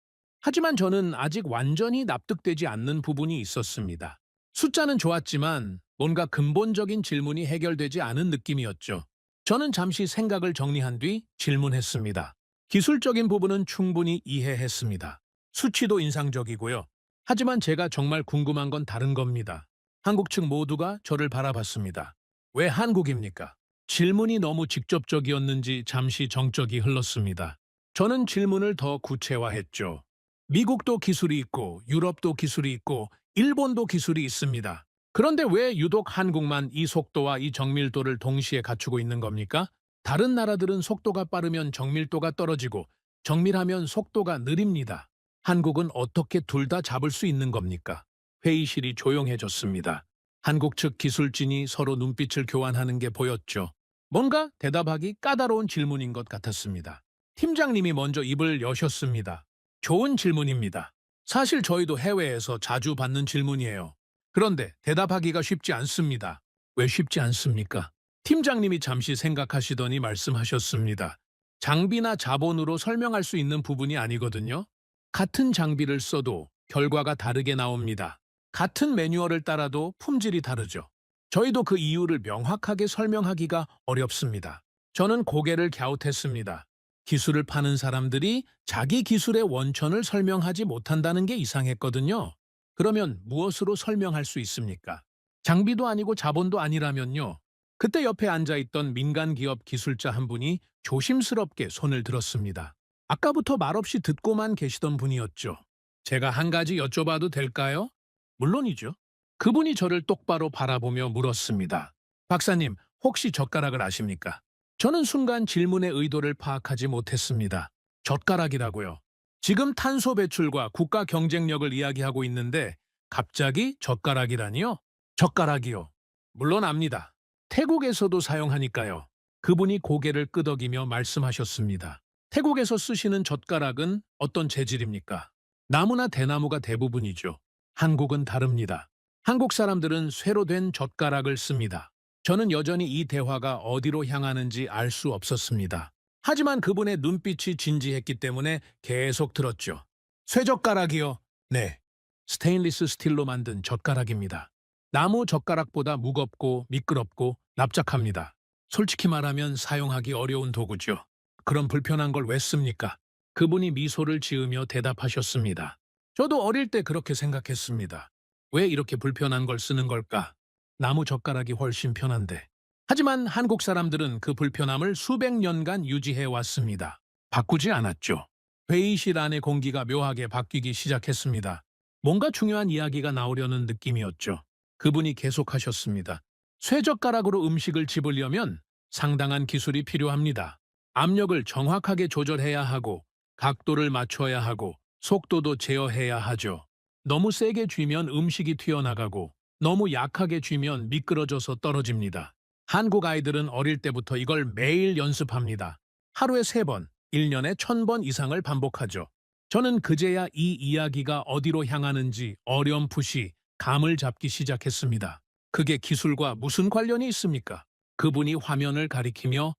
하지만 저는 아직 완전히 납득되지 않는 부분이 있었습니다. 숫자는 좋았지만 뭔가 근본적인 질문이 해결되지 않은 느낌이었죠. 저는 잠시 생각을 정리한 뒤 질문했습니다. 기술적인 부분은 충분히 이해했습니다. 수치도 인상적이고요. 하지만 제가 정말 궁금한 건 다른 겁니다. 한국 측 모두가 저를 바라봤습니다. 왜 한국입니까? 질문이 너무 직접적이었는지 잠시 정적이 흘렀습니다. 저는 질문을 더 구체화했죠. 미국도 기술이 있고 유럽도 기술이 있고 일본도 기술이 있습니다. 그런데 왜 유독 한국만 이 속도와 이 정밀도를 동시에 갖추고 있는 겁니까? 다른 나라들은 속도가 빠르면 정밀도가 떨어지고 정밀하면 속도가 느립니다. 한국은 어떻게 둘 다 잡을 수 있는 겁니까? 회의실이 조용해졌습니다. 한국 측 기술진이 서로 눈빛을 교환하는 게 보였죠. 뭔가 대답하기 까다로운 질문인 것 같았습니다. 팀장님이 먼저 입을 여셨습니다. 좋은 질문입니다. 사실 저희도 해외에서 자주 받는 질문이에요. 그런데 대답하기가 쉽지 않습니다. 왜 쉽지 않습니까? 팀장님이 잠시 생각하시더니 말씀하셨습니다. 장비나 자본으로 설명할 수 있는 부분이 아니거든요. 같은 장비를 써도 결과가 다르게 나옵니다. 같은 매뉴얼을 따라도 품질이 다르죠. 저희도 그 이유를 명확하게 설명하기가 어렵습니다. 저는 고개를 갸웃했습니다. 기술을 파는 사람들이 자기 기술의 원천을 설명하지 못한다는 게 이상했거든요. 그러면 무엇으로 설명할 수 있습니까? 장비도 아니고 자본도 아니라면요. 그때 옆에 앉아있던 민간기업 기술자 한 분이 조심스럽게 손을 들었습니다. 아까부터 말없이 듣고만 계시던 분이었죠. 제가 한 가지 여쭤봐도 될까요? 물론이죠. 그분이 저를 똑바로 바라보며 물었습니다. 박사님, 혹시 젓가락을 아십니까? 저는 순간 질문의 의도를 파악하지 못했습니다. 젓가락이라고요. 지금 탄소 배출과 국가 경쟁력을 이야기하고 있는데 갑자기 젓가락이라니요? 젓가락이요. 물론 압니다. 태국에서도 사용하니까요. 그분이 고개를 끄덕이며 말씀하셨습니다. 태국에서 쓰시는 젓가락은 어떤 재질입니까? 나무나 대나무가 대부분이죠. 한국은 다릅니다. 한국 사람들은 쇠로 된 젓가락을 씁니다. 저는 여전히 이 대화가 어디로 향하는지 알 수 없었습니다. 하지만 그분의 눈빛이 진지했기 때문에 계속 들었죠. 쇠젓가락이요? 네. 스테인리스 스틸로 만든 젓가락입니다. 나무 젓가락보다 무겁고 미끄럽고 납작합니다. 솔직히 말하면 사용하기 어려운 도구죠. 그럼 불편한 걸 왜 씁니까? 그분이 미소를 지으며 대답하셨습니다. 저도 어릴 때 그렇게 생각했습니다. 왜 이렇게 불편한 걸 쓰는 걸까? 나무 젓가락이 훨씬 편한데. 하지만 한국 사람들은 그 불편함을 수백 년간 유지해 왔습니다. 바꾸지 않았죠. 회의실 안의 공기가 묘하게 바뀌기 시작했습니다. 뭔가 중요한 이야기가 나오려는 느낌이었죠. 그분이 계속하셨습니다. 쇠젓가락으로 음식을 집으려면 상당한 기술이 필요합니다. 압력을 정확하게 조절해야 하고 각도를 맞춰야 하고 속도도 제어해야 하죠. 너무 세게 쥐면 음식이 튀어나가고 너무 약하게 쥐면 미끄러져서 떨어집니다. 한국 아이들은 어릴 때부터 이걸 매일 연습합니다. 하루에 3번, 1년에 1000번 이상을 반복하죠. 저는 그제야 이 이야기가 어디로 향하는지 어렴풋이 감을 잡기 시작했습니다. 그게 기술과 무슨 관련이 있습니까? 그분이 화면을 가리키며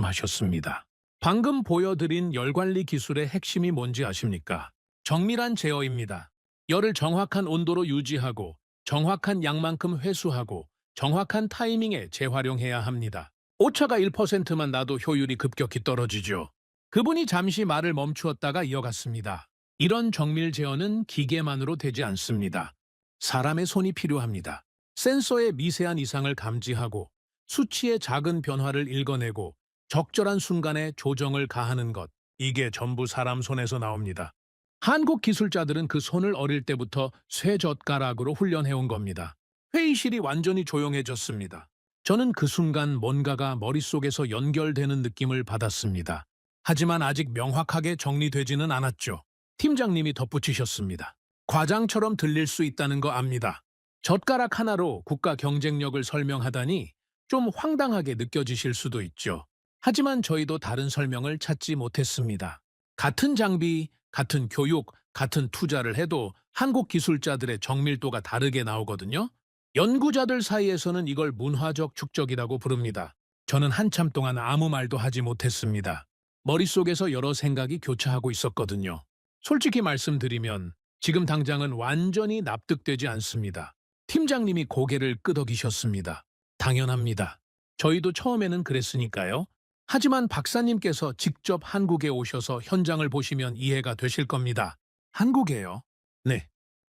말씀하셨습니다. 방금 보여드린 열관리 기술의 핵심이 뭔지 아십니까? 정밀한 제어입니다. 열을 정확한 온도로 유지하고 정확한 양만큼 회수하고 정확한 타이밍에 재활용해야 합니다. 오차가 1%만 나도 효율이 급격히 떨어지죠. 그분이 잠시 말을 멈추었다가 이어갔습니다. 이런 정밀 제어는 기계만으로 되지 않습니다. 사람의 손이 필요합니다. 센서의 미세한 이상을 감지하고 수치의 작은 변화를 읽어내고 적절한 순간에 조정을 가하는 것. 이게 전부 사람 손에서 나옵니다. 한국 기술자들은 그 손을 어릴 때부터 쇠젓가락으로 훈련해온 겁니다. 회의실이 완전히 조용해졌습니다. 저는 그 순간 뭔가가 머릿속에서 연결되는 느낌을 받았습니다. 하지만 아직 명확하게 정리되지는 않았죠. 팀장님이 덧붙이셨습니다. 과장처럼 들릴 수 있다는 거 압니다. 젓가락 하나로 국가 경쟁력을 설명하다니 좀 황당하게 느껴지실 수도 있죠. 하지만 저희도 다른 설명을 찾지 못했습니다. 같은 장비, 같은 교육, 같은 투자를 해도 한국 기술자들의 정밀도가 다르게 나오거든요. 연구자들 사이에서는 이걸 문화적 축적이라고 부릅니다. 저는 한참 동안 아무 말도 하지 못했습니다. 머릿속에서 여러 생각이 교차하고 있었거든요. 솔직히 말씀드리면 지금 당장은 완전히 납득되지 않습니다. 팀장님이 고개를 끄덕이셨습니다. 당연합니다. 저희도 처음에는 그랬으니까요. 하지만 박사님께서 직접 한국에 오셔서 현장을 보시면 이해가 되실 겁니다. 한국에요? 네.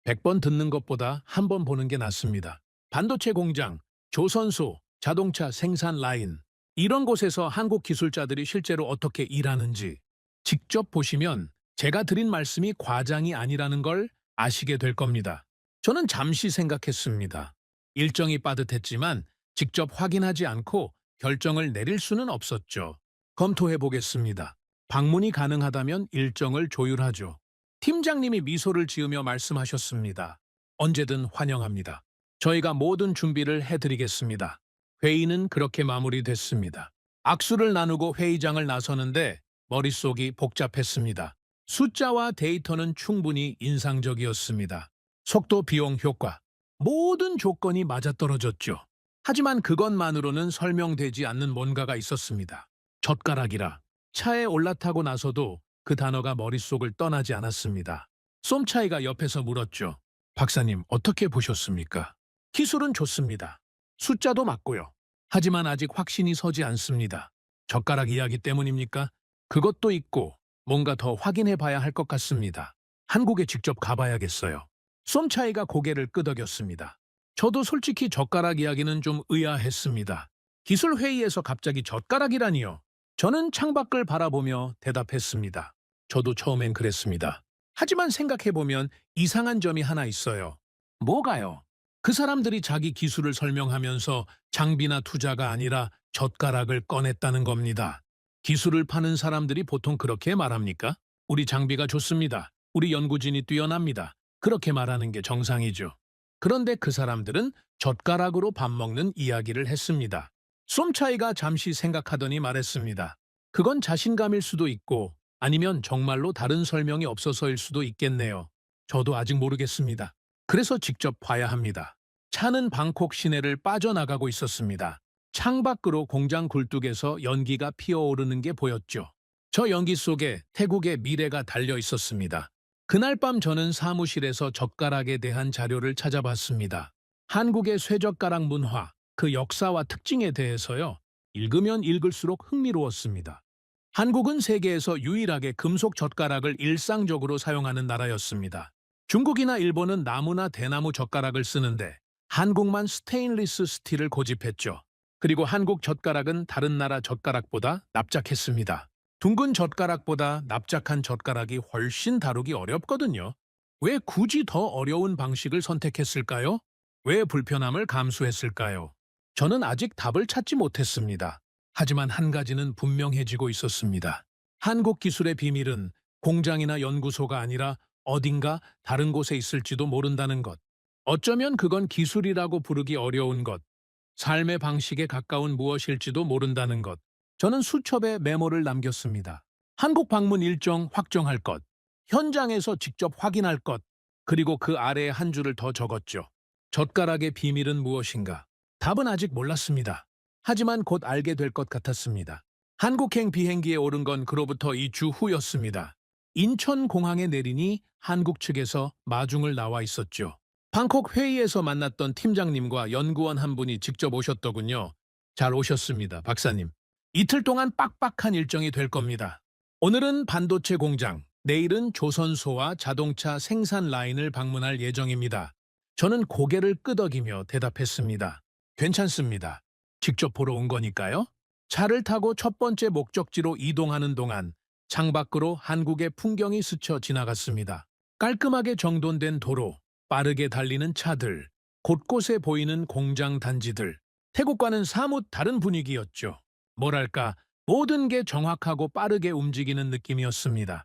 100번 듣는 것보다 한 번 보는 게 낫습니다. 반도체 공장, 조선소, 자동차 생산 라인, 이런 곳에서 한국 기술자들이 실제로 어떻게 일하는지 직접 보시면 제가 드린 말씀이 과장이 아니라는 걸 아시게 될 겁니다. 저는 잠시 생각했습니다. 일정이 빠듯했지만 직접 확인하지 않고 결정을 내릴 수는 없었죠. 검토해 보겠습니다. 방문이 가능하다면 일정을 조율하죠. 팀장님이 미소를 지으며 말씀하셨습니다. 언제든 환영합니다. 저희가 모든 준비를 해드리겠습니다. 회의는 그렇게 마무리됐습니다. 악수를 나누고 회의장을 나서는데 머릿속이 복잡했습니다. 숫자와 데이터는 충분히 인상적이었습니다. 속도, 비용, 효과, 모든 조건이 맞아떨어졌죠. 하지만 그것만으로는 설명되지 않는 뭔가가 있었습니다. 젓가락이라. 차에 올라타고 나서도 그 단어가 머릿속을 떠나지 않았습니다. 쏨차이가 옆에서 물었죠. 박사님, 어떻게 보셨습니까? 기술은 좋습니다. 숫자도 맞고요. 하지만 아직 확신이 서지 않습니다. 젓가락 이야기 때문입니까? 그것도 있고 뭔가 더 확인해 봐야 할 것 같습니다. 한국에 직접 가봐야겠어요. 쏨차이가 고개를 끄덕였습니다. 저도 솔직히 젓가락 이야기는 좀 의아했습니다. 기술 회의에서 갑자기 젓가락이라니요. 저는 창밖을 바라보며 대답했습니다. 저도 처음엔 그랬습니다. 하지만 생각해보면 이상한 점이 하나 있어요. 뭐가요? 그 사람들이 자기 기술을 설명하면서 장비나 투자가 아니라 젓가락을 꺼냈다는 겁니다. 기술을 파는 사람들이 보통 그렇게 말합니까? 우리 장비가 좋습니다. 우리 연구진이 뛰어납니다. 그렇게 말하는 게 정상이죠. 그런데 그 사람들은 젓가락으로 밥 먹는 이야기를 했습니다. 쏨차이가 잠시 생각하더니 말했습니다. 그건 자신감일 수도 있고 아니면 정말로 다른 설명이 없어서일 수도 있겠네요. 저도 아직 모르겠습니다. 그래서 직접 봐야 합니다. 차는 방콕 시내를 빠져나가고 있었습니다. 창밖으로 공장 굴뚝에서 연기가 피어오르는 게 보였죠. 저 연기 속에 태국의 미래가 달려 있었습니다. 그날 밤 저는 사무실에서 젓가락에 대한 자료를 찾아봤습니다. 한국의 쇠젓가락 문화, 그 역사와 특징에 대해서요. 읽으면 읽을수록 흥미로웠습니다. 한국은 세계에서 유일하게 금속 젓가락을 일상적으로 사용하는 나라였습니다. 중국이나 일본은 나무나 대나무 젓가락을 쓰는데 한국만 스테인리스 스틸을 고집했죠. 그리고 한국 젓가락은 다른 나라 젓가락보다 납작했습니다. 둥근 젓가락보다 납작한 젓가락이 훨씬 다루기 어렵거든요. 왜 굳이 더 어려운 방식을 선택했을까요? 왜 불편함을 감수했을까요? 저는 아직 답을 찾지 못했습니다. 하지만 한 가지는 분명해지고 있었습니다. 한국 기술의 비밀은 공장이나 연구소가 아니라 어딘가 다른 곳에 있을지도 모른다는 것. 어쩌면 그건 기술이라고 부르기 어려운 것, 삶의 방식에 가까운 무엇일지도 모른다는 것. 저는 수첩에 메모를 남겼습니다. 한국 방문 일정 확정할 것, 현장에서 직접 확인할 것, 그리고 그 아래에 한 줄을 더 적었죠. 젓가락의 비밀은 무엇인가? 답은 아직 몰랐습니다. 하지만 곧 알게 될 것 같았습니다. 한국행 비행기에 오른 건 그로부터 2주 후였습니다. 인천공항에 내리니 한국 측에서 마중을 나와 있었죠. 방콕 회의에서 만났던 팀장님과 연구원 한 분이 직접 오셨더군요. 잘 오셨습니다, 박사님. 이틀 동안 빡빡한 일정이 될 겁니다. 오늘은 반도체 공장, 내일은 조선소와 자동차 생산 라인을 방문할 예정입니다. 저는 고개를 끄덕이며 대답했습니다. 괜찮습니다. 직접 보러 온 거니까요. 차를 타고 첫 번째 목적지로 이동하는 동안 창밖으로 한국의 풍경이 스쳐 지나갔습니다. 깔끔하게 정돈된 도로, 빠르게 달리는 차들, 곳곳에 보이는 공장 단지들. 태국과는 사뭇 다른 분위기였죠. 뭐랄까, 모든 게 정확하고 빠르게 움직이는 느낌이었습니다.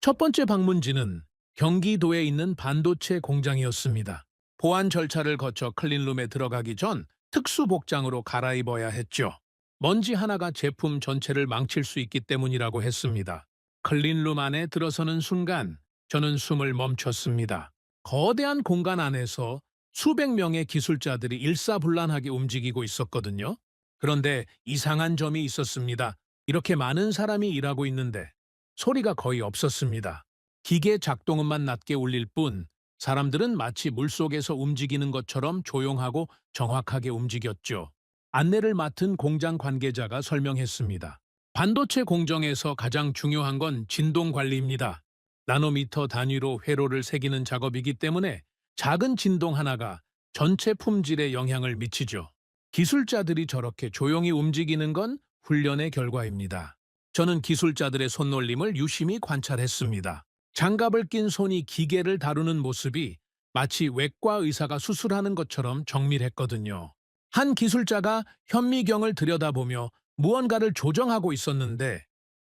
첫 번째 방문지는 경기도에 있는 반도체 공장이었습니다. 보안 절차를 거쳐 클린룸에 들어가기 전 특수 복장으로 갈아입어야 했죠. 먼지 하나가 제품 전체를 망칠 수 있기 때문이라고 했습니다. 클린룸 안에 들어서는 순간 저는 숨을 멈췄습니다. 거대한 공간 안에서 수백 명의 기술자들이 일사불란하게 움직이고 있었거든요. 그런데 이상한 점이 있었습니다. 이렇게 많은 사람이 일하고 있는데 소리가 거의 없었습니다. 기계 작동음만 낮게 울릴 뿐 사람들은 마치 물속에서 움직이는 것처럼 조용하고 정확하게 움직였죠. 안내를 맡은 공장 관계자가 설명했습니다. 반도체 공정에서 가장 중요한 건 진동 관리입니다. 나노미터 단위로 회로를 새기는 작업이기 때문에 작은 진동 하나가 전체 품질에 영향을 미치죠. 기술자들이 저렇게 조용히 움직이는 건 훈련의 결과입니다. 저는 기술자들의 손놀림을 유심히 관찰했습니다. 장갑을 낀 손이 기계를 다루는 모습이 마치 외과 의사가 수술하는 것처럼 정밀했거든요. 한 기술자가 현미경을 들여다보며 무언가를 조정하고 있었는데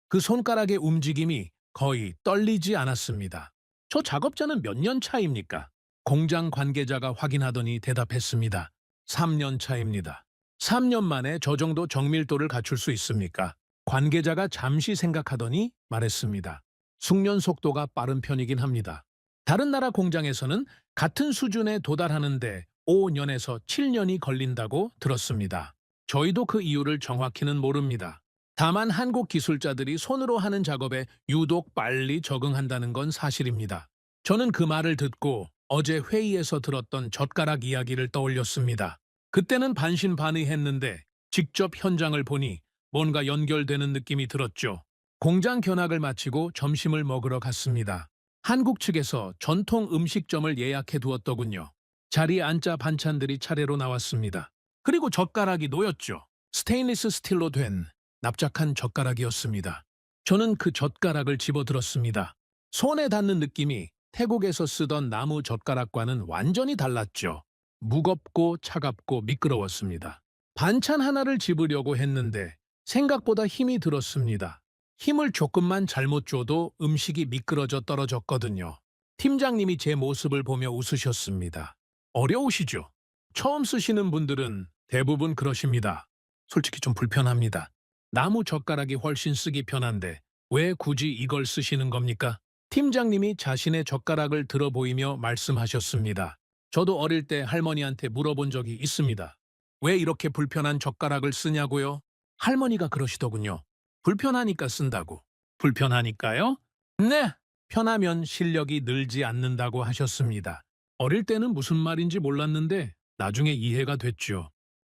그 손가락의 움직임이 거의 떨리지 않았습니다. 저 작업자는 몇 년 차입니까? 공장 관계자가 확인하더니 대답했습니다. 3년 차입니다. 3년 만에 저 정도 정밀도를 갖출 수 있습니까? 관계자가 잠시 생각하더니 말했습니다. 숙련 속도가 빠른 편이긴 합니다. 다른 나라 공장에서는 같은 수준에 도달하는데 5년에서 7년이 걸린다고 들었습니다. 저희도 그 이유를 정확히는 모릅니다. 다만 한국 기술자들이 손으로 하는 작업에 유독 빨리 적응한다는 건 사실입니다. 저는 그 말을 듣고 어제 회의에서 들었던 젓가락 이야기를 떠올렸습니다. 그때는 반신반의했는데 직접 현장을 보니 뭔가 연결되는 느낌이 들었죠. 공장 견학을 마치고 점심을 먹으러 갔습니다. 한국 측에서 전통 음식점을 예약해 두었더군요. 자리에 앉자 반찬들이 차례로 나왔습니다. 그리고 젓가락이 놓였죠. 스테인리스 스틸로 된 납작한 젓가락이었습니다. 저는 그 젓가락을 집어들었습니다. 손에 닿는 느낌이 태국에서 쓰던 나무 젓가락과는 완전히 달랐죠. 무겁고 차갑고 미끄러웠습니다. 반찬 하나를 집으려고 했는데 생각보다 힘이 들었습니다. 힘을 조금만 잘못 줘도 음식이 미끄러져 떨어졌거든요. 팀장님이 제 모습을 보며 웃으셨습니다. 어려우시죠? 처음 쓰시는 분들은 대부분 그러십니다. 솔직히 좀 불편합니다. 나무 젓가락이 훨씬 쓰기 편한데 왜 굳이 이걸 쓰시는 겁니까? 팀장님이 자신의 젓가락을 들어 보이며 말씀하셨습니다. 저도 어릴 때 할머니한테 물어본 적이 있습니다. 왜 이렇게 불편한 젓가락을 쓰냐고요? 할머니가 그러시더군요. 불편하니까 쓴다고. 불편하니까요? 네, 편하면 실력이 늘지 않는다고 하셨습니다. 어릴 때는 무슨 말인지 몰랐는데 나중에 이해가 됐죠.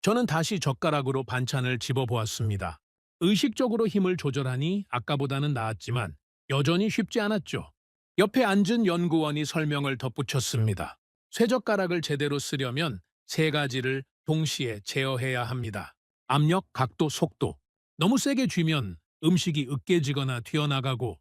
저는 다시 젓가락으로 반찬을 집어보았습니다. 의식적으로 힘을 조절하니 아까보다는 나았지만 여전히 쉽지 않았죠. 옆에 앉은 연구원이 설명을 덧붙였습니다. 쇠젓가락을 제대로 쓰려면 세 가지를 동시에 제어해야 합니다. 압력, 각도, 속도. 너무 세게 쥐면 음식이 으깨지거나 튀어나가고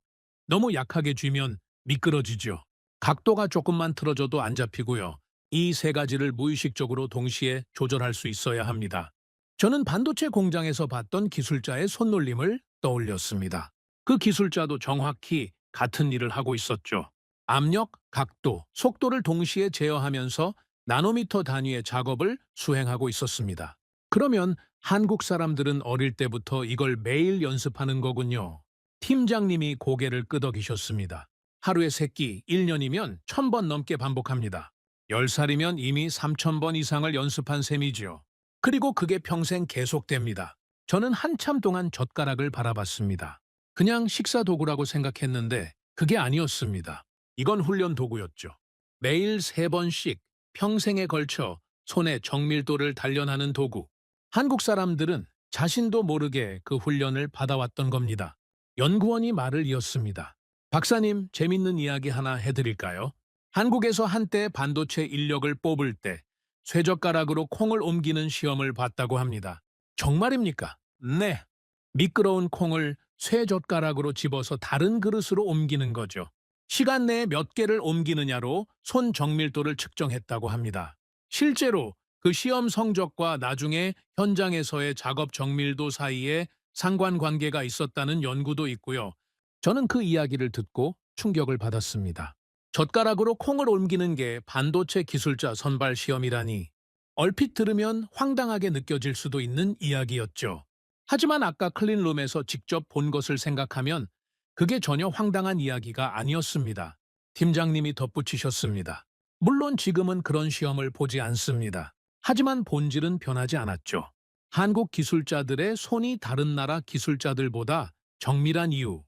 너무 약하게 쥐면 미끄러지죠. 각도가 조금만 틀어져도 안 잡히고요. 이 세 가지를 무의식적으로 동시에 조절할 수 있어야 합니다. 저는 반도체 공장에서 봤던 기술자의 손놀림을 떠올렸습니다. 그 기술자도 정확히 같은 일을 하고 있었죠. 압력, 각도, 속도를 동시에 제어하면서 나노미터 단위의 작업을 수행하고 있었습니다. 그러면 한국 사람들은 어릴 때부터 이걸 매일 연습하는 거군요. 팀장님이 고개를 끄덕이셨습니다. 하루에 3끼, 1년이면 1000번 넘게 반복합니다. 10살이면 이미 3000번 이상을 연습한 셈이지요. 그리고 그게 평생 계속됩니다. 저는 한참 동안 젓가락을 바라봤습니다. 그냥 식사 도구라고 생각했는데 그게 아니었습니다. 이건 훈련 도구였죠. 매일 3번씩 평생에 걸쳐 손의 정밀도를 단련하는 도구. 한국 사람들은 자신도 모르게 그 훈련을 받아왔던 겁니다. 연구원이 말을 이었습니다. 박사님, 재밌는 이야기 하나 해드릴까요? 한국에서 한때 반도체 인력을 뽑을 때 쇠젓가락으로 콩을 옮기는 시험을 봤다고 합니다. 정말입니까? 네. 미끄러운 콩을 쇠젓가락으로 집어서 다른 그릇으로 옮기는 거죠. 시간 내에 몇 개를 옮기느냐로 손 정밀도를 측정했다고 합니다. 실제로 그 시험 성적과 나중에 현장에서의 작업 정밀도 사이에 상관관계가 있었다는 연구도 있고요. 저는 그 이야기를 듣고 충격을 받았습니다. 젓가락으로 콩을 옮기는 게 반도체 기술자 선발 시험이라니 얼핏 들으면 황당하게 느껴질 수도 있는 이야기였죠. 하지만 아까 클린룸에서 직접 본 것을 생각하면 그게 전혀 황당한 이야기가 아니었습니다. 팀장님이 덧붙이셨습니다. 물론 지금은 그런 시험을 보지 않습니다. 하지만 본질은 변하지 않았죠. 한국 기술자들의 손이 다른 나라 기술자들보다 정밀한 이유,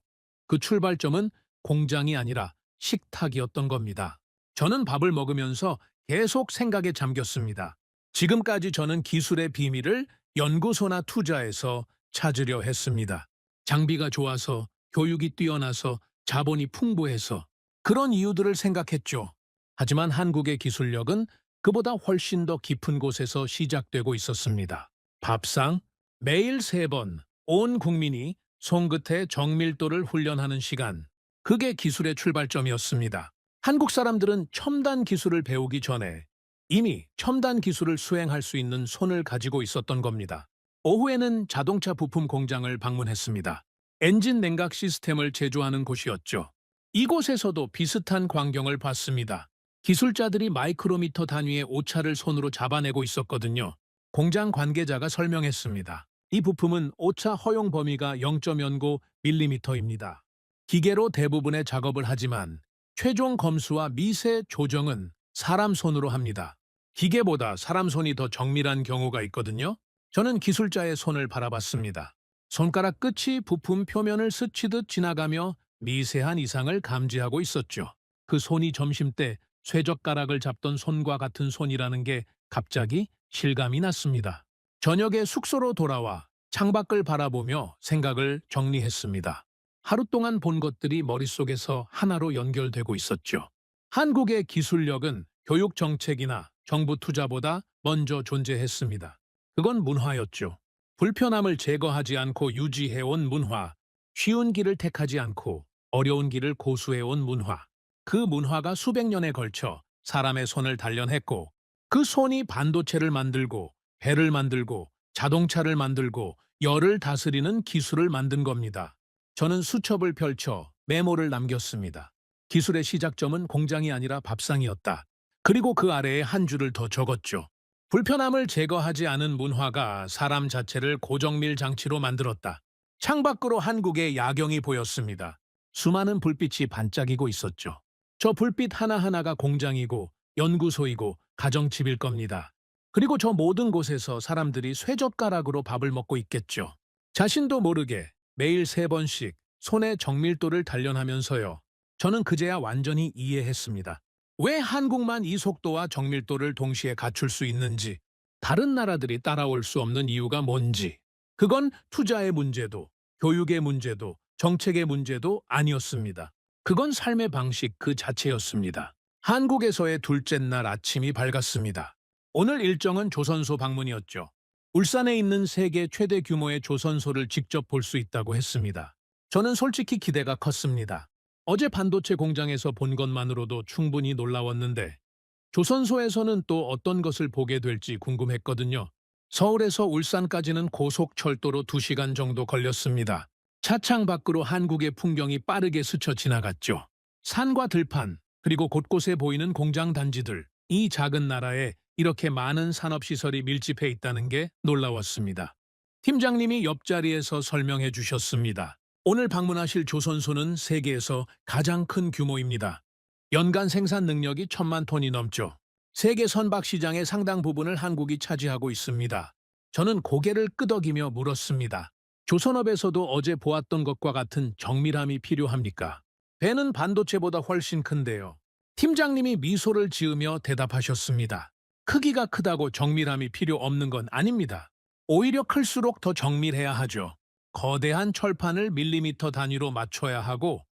그 출발점은 공장이 아니라 식탁이었던 겁니다. 저는 밥을 먹으면서 계속 생각에 잠겼습니다. 지금까지 저는 기술의 비밀을 연구소나 투자에서 찾으려 했습니다. 장비가 좋아서, 교육이 뛰어나서, 자본이 풍부해서 그런 이유들을 생각했죠. 하지만 한국의 기술력은 그보다 훨씬 더 깊은 곳에서 시작되고 있었습니다. 밥상, 매일 3번, 온 국민이 손끝의 정밀도를 훈련하는 시간. 그게 기술의 출발점이었습니다. 한국 사람들은 첨단 기술을 배우기 전에 이미 첨단 기술을 수행할 수 있는 손을 가지고 있었던 겁니다. 오후에는 자동차 부품 공장을 방문했습니다. 엔진 냉각 시스템을 제조하는 곳이었죠. 이곳에서도 비슷한 광경을 봤습니다. 기술자들이 마이크로미터 단위의 오차를 손으로 잡아내고 있었거든요. 공장 관계자가 설명했습니다. 이 부품은 오차 허용 범위가 0.09mm입니다. 기계로 대부분의 작업을 하지만 최종 검수와 미세 조정은 사람 손으로 합니다. 기계보다 사람 손이 더 정밀한 경우가 있거든요. 저는 기술자의 손을 바라봤습니다. 손가락 끝이 부품 표면을 스치듯 지나가며 미세한 이상을 감지하고 있었죠. 그 손이 점심때 쇠젓가락을 잡던 손과 같은 손이라는 게 갑자기 실감이 났습니다. 저녁에 숙소로 돌아와 창밖을 바라보며 생각을 정리했습니다. 하루 동안 본 것들이 머릿속에서 하나로 연결되고 있었죠. 한국의 기술력은 교육 정책이나 정부 투자보다 먼저 존재했습니다. 그건 문화였죠. 불편함을 제거하지 않고 유지해온 문화, 쉬운 길을 택하지 않고 어려운 길을 고수해온 문화. 그 문화가 수백 년에 걸쳐 사람의 손을 단련했고 그 손이 반도체를 만들고 배를 만들고 자동차를 만들고 열을 다스리는 기술을 만든 겁니다. 저는 수첩을 펼쳐 메모를 남겼습니다. 기술의 시작점은 공장이 아니라 밥상이었다. 그리고 그 아래에 한 줄을 더 적었죠. 불편함을 제거하지 않은 문화가 사람 자체를 고정밀 장치로 만들었다. 창밖으로 한국의 야경이 보였습니다. 수많은 불빛이 반짝이고 있었죠. 저 불빛 하나하나가 공장이고 연구소이고 가정집일 겁니다. 그리고 저 모든 곳에서 사람들이 쇠젓가락으로 밥을 먹고 있겠죠. 자신도 모르게 매일 3번씩 손의 정밀도를 단련하면서요. 저는 그제야 완전히 이해했습니다. 왜 한국만 이 속도와 정밀도를 동시에 갖출 수 있는지, 다른 나라들이 따라올 수 없는 이유가 뭔지. 그건 투자의 문제도, 교육의 문제도, 정책의 문제도 아니었습니다. 그건 삶의 방식 그 자체였습니다. 한국에서의 둘째 날 아침이 밝았습니다. 오늘 일정은 조선소 방문이었죠. 울산에 있는 세계 최대 규모의 조선소를 직접 볼 수 있다고 했습니다. 저는 솔직히 기대가 컸습니다. 어제 반도체 공장에서 본 것만으로도 충분히 놀라웠는데 조선소에서는 또 어떤 것을 보게 될지 궁금했거든요. 서울에서 울산까지는 고속철도로 2시간 정도 걸렸습니다. 차창 밖으로 한국의 풍경이 빠르게 스쳐 지나갔죠. 산과 들판, 그리고 곳곳에 보이는 공장 단지들. 이 작은 나라에 이렇게 많은 산업시설이 밀집해 있다는 게 놀라웠습니다. 팀장님이 옆자리에서 설명해 주셨습니다. 오늘 방문하실 조선소는 세계에서 가장 큰 규모입니다. 연간 생산 능력이 1,000만 톤이 넘죠. 세계 선박 시장의 상당 부분을 한국이 차지하고 있습니다. 저는 고개를 끄덕이며 물었습니다. 조선업에서도 어제 보았던 것과 같은 정밀함이 필요합니까? 배는 반도체보다 훨씬 큰데요. 팀장님이 미소를 지으며 대답하셨습니다. 크기가 크다고 정밀함이 필요 없는 건 아닙니다. 오히려 클수록 더 정밀해야 하죠. 거대한 철판을 밀리미터 단위로 맞춰야 하고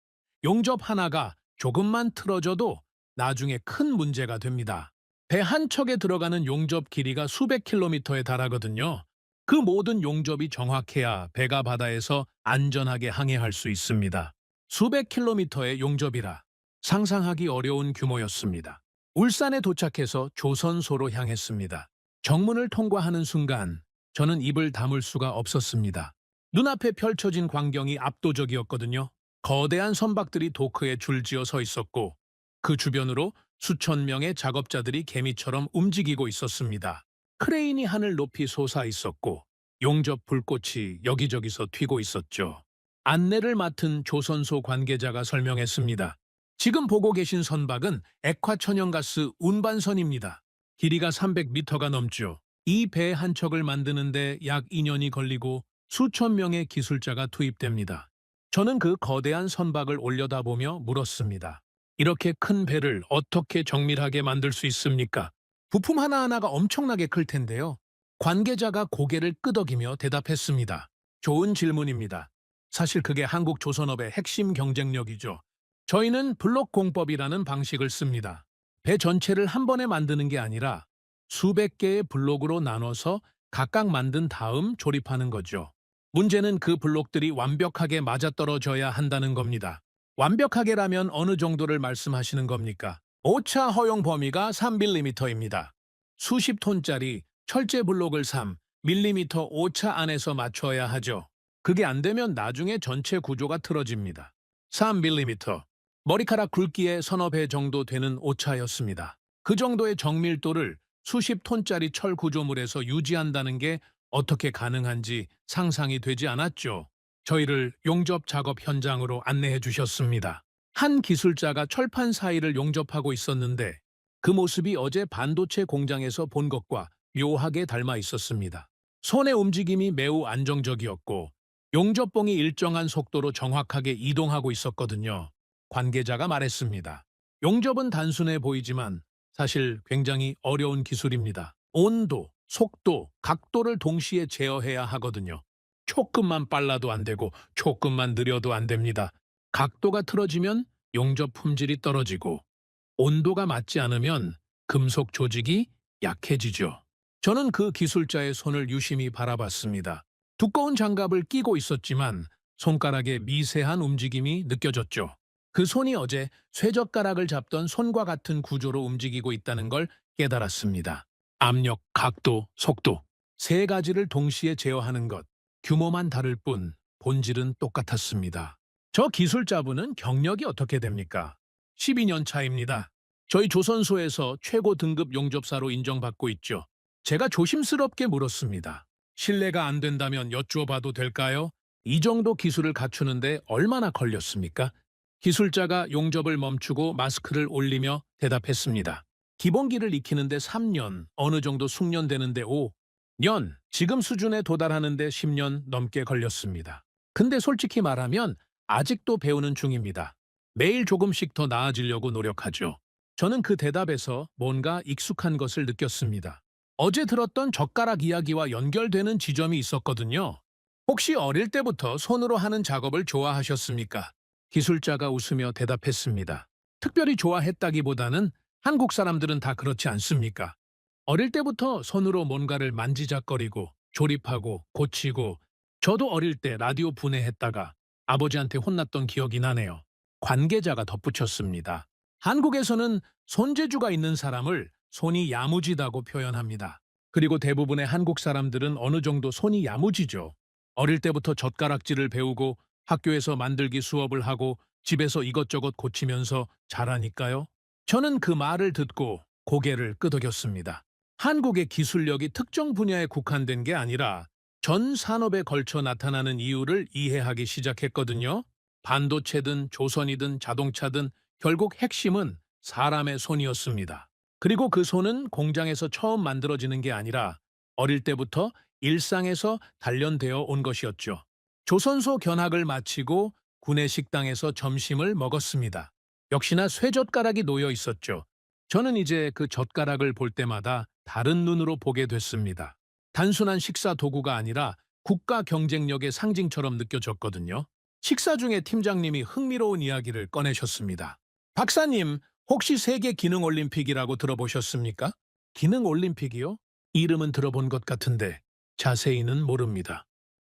용접 하나가 조금만 틀어져도 나중에 큰 문제가 됩니다. 배 한 척에 들어가는 용접 길이가 수백 킬로미터에 달하거든요. 그 모든 용접이 정확해야 배가 바다에서 안전하게 항해할 수 있습니다. 수백 킬로미터의 용접이라 상상하기 어려운 규모였습니다. 울산에 도착해서 조선소로 향했습니다. 정문을 통과하는 순간 저는 입을 다물 수가 없었습니다. 눈앞에 펼쳐진 광경이 압도적이었거든요. 거대한 선박들이 도크에 줄지어 서 있었고 그 주변으로 수천 명의 작업자들이 개미처럼 움직이고 있었습니다. 크레인이 하늘 높이 솟아 있었고 용접 불꽃이 여기저기서 튀고 있었죠. 안내를 맡은 조선소 관계자가 설명했습니다. 지금 보고 계신 선박은 액화천연가스 운반선입니다. 길이가 300m가 넘죠. 이 배 한 척을 만드는데 약 2년이 걸리고 수천 명의 기술자가 투입됩니다. 저는 그 거대한 선박을 올려다보며 물었습니다. 이렇게 큰 배를 어떻게 정밀하게 만들 수 있습니까? 부품 하나하나가 엄청나게 클 텐데요. 관계자가 고개를 끄덕이며 대답했습니다. 좋은 질문입니다. 사실 그게 한국 조선업의 핵심 경쟁력이죠. 저희는 블록 공법이라는 방식을 씁니다. 배 전체를 한 번에 만드는 게 아니라 수백 개의 블록으로 나눠서 각각 만든 다음 조립하는 거죠. 문제는 그 블록들이 완벽하게 맞아떨어져야 한다는 겁니다. 완벽하게라면 어느 정도를 말씀하시는 겁니까? 오차 허용 범위가 3mm입니다. 수십 톤짜리 철제 블록을 3mm 오차 안에서 맞춰야 하죠. 그게 안 되면 나중에 전체 구조가 틀어집니다. 3mm. 머리카락 굵기의 서너 배 정도 되는 오차였습니다. 그 정도의 정밀도를 수십 톤짜리 철 구조물에서 유지한다는 게 어떻게 가능한지 상상이 되지 않았죠. 저희를 용접 작업 현장으로 안내해 주셨습니다. 한 기술자가 철판 사이를 용접하고 있었는데 그 모습이 어제 반도체 공장에서 본 것과 묘하게 닮아 있었습니다. 손의 움직임이 매우 안정적이었고 용접봉이 일정한 속도로 정확하게 이동하고 있었거든요. 관계자가 말했습니다. 용접은 단순해 보이지만 사실 굉장히 어려운 기술입니다. 온도, 속도, 각도를 동시에 제어해야 하거든요. 조금만 빨라도 안 되고 조금만 느려도 안 됩니다. 각도가 틀어지면 용접 품질이 떨어지고 온도가 맞지 않으면 금속 조직이 약해지죠. 저는 그 기술자의 손을 유심히 바라봤습니다. 두꺼운 장갑을 끼고 있었지만 손가락의 미세한 움직임이 느껴졌죠. 그 손이 어제 쇠젓가락을 잡던 손과 같은 구조로 움직이고 있다는 걸 깨달았습니다. 압력, 각도, 속도, 세 가지를 동시에 제어하는 것. 규모만 다를 뿐 본질은 똑같았습니다. 저 기술자분은 경력이 어떻게 됩니까? 12년 차입니다. 저희 조선소에서 최고 등급 용접사로 인정받고 있죠. 제가 조심스럽게 물었습니다. 실례가 안 된다면 여쭈어봐도 될까요? 이 정도 기술을 갖추는데 얼마나 걸렸습니까? 기술자가 용접을 멈추고 마스크를 올리며 대답했습니다. 기본기를 익히는데 3년, 어느 정도 숙련되는데 5년, 지금 수준에 도달하는데 10년 넘게 걸렸습니다. 근데 솔직히 말하면 아직도 배우는 중입니다. 매일 조금씩 더 나아지려고 노력하죠. 저는 그 대답에서 뭔가 익숙한 것을 느꼈습니다. 어제 들었던 젓가락 이야기와 연결되는 지점이 있었거든요. 혹시 어릴 때부터 손으로 하는 작업을 좋아하셨습니까? 기술자가 웃으며 대답했습니다. 특별히 좋아했다기보다는 한국 사람들은 다 그렇지 않습니까? 어릴 때부터 손으로 뭔가를 만지작거리고 조립하고 고치고 저도 어릴 때 라디오 분해했다가 아버지한테 혼났던 기억이 나네요. 관계자가 덧붙였습니다. 한국에서는 손재주가 있는 사람을 손이 야무지다고 표현합니다. 그리고 대부분의 한국 사람들은 어느 정도 손이 야무지죠. 어릴 때부터 젓가락질을 배우고 학교에서 만들기 수업을 하고 집에서 이것저것 고치면서 자라니까요. 저는 그 말을 듣고 고개를 끄덕였습니다. 한국의 기술력이 특정 분야에 국한된 게 아니라 전 산업에 걸쳐 나타나는 이유를 이해하기 시작했거든요. 반도체든 조선이든 자동차든 결국 핵심은 사람의 손이었습니다. 그리고 그 손은 공장에서 처음 만들어지는 게 아니라 어릴 때부터 일상에서 단련되어 온 것이었죠. 조선소 견학을 마치고 군내 식당에서 점심을 먹었습니다. 역시나 쇠젓가락이 놓여 있었죠. 저는 이제 그 젓가락을 볼 때마다 다른 눈으로 보게 됐습니다. 단순한 식사 도구가 아니라 국가 경쟁력의 상징처럼 느껴졌거든요. 식사 중에 팀장님이 흥미로운 이야기를 꺼내셨습니다. 박사님, 혹시 세계 기능 올림픽이라고 들어보셨습니까? 기능 올림픽이요? 이름은 들어본 것 같은데 자세히는 모릅니다.